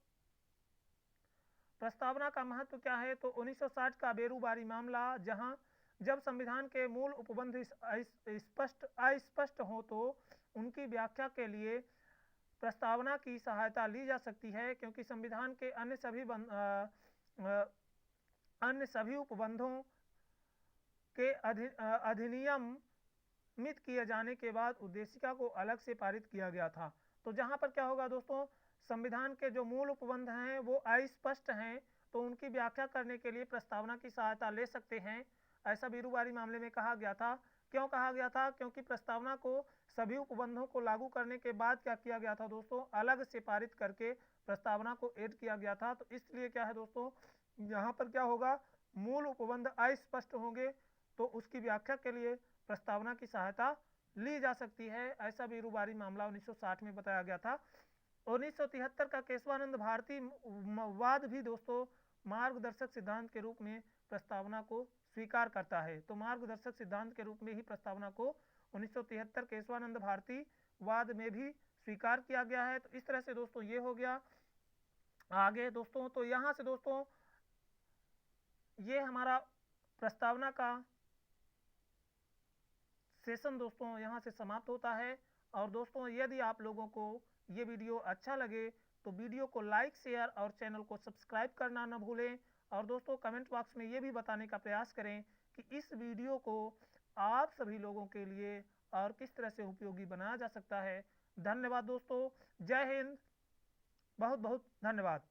Speaker 1: प्रस्तावना का महत्व क्या है, तो 1960 का बेरूबारी मामला, जहां जब संविधान के मूल उपबंध अस्पष्ट हो तो उनकी व्याख्या के लिए प्रस्तावना की सहायता ली जा सकती है, क्योंकि संविधान के अन्य सभी उपबंधों के अधिनियमित किए जाने के बाद उद्देशिका को अलग से पारित किया गया था। तो जहां पर क्या होगा दोस्तों, संविधान के जो मूल उपबंध हैं वो अस्पष्ट हैं, तो उनकी व्याख्या करने के लिए प्रस्तावना की सहायता ले सकते हैं, ऐसा बेरूबारी मामले में कहा गया था। क्यों कहा गया था, क्योंकि प्रस्तावना को सभी उपबंधों को लागू करने के बाद क्या किया गया था दोस्तों, अलग से पारित करके प्रस्तावना को ऐड किया गया था। तो इसलिए क्या है दोस्तों, यहाँ पर क्या होगा, मूल उपबंध अस्पष्ट होंगे तो उसकी व्याख्या के लिए प्रस्तावना की सहायता ली जा सकती है, ऐसा बेरूबारी मामला 1960 में बताया गया था। 1973 का केशवानंद भारती वाद भी दोस्तों मार्गदर्शक सिद्धांत के रूप में प्रस्तावना को स्वीकार करता है। तो मार्गदर्शक सिद्धांत के रूप में ही प्रस्तावना को 1973 केशवानंद भारती वाद में भी स्वीकार किया गया है। तो इस तरह से दोस्तों ये हो गया। आगे दोस्तों, तो यहां से दोस्तों ये हमारा प्रस्तावना का सेशन दोस्तों यहां से समाप्त होता है। और दोस्तों यदि आप लोगों को ये वीडियो अच्छा लगे तो वीडियो को लाइक, शेयर और चैनल को सब्सक्राइब करना न भूलें। और दोस्तों कमेंट बॉक्स में ये भी बताने का प्रयास करें कि इस वीडियो को आप सभी लोगों के लिए और किस तरह से उपयोगी बनाया जा सकता है। धन्यवाद दोस्तों, जय हिंद, बहुत बहुत धन्यवाद।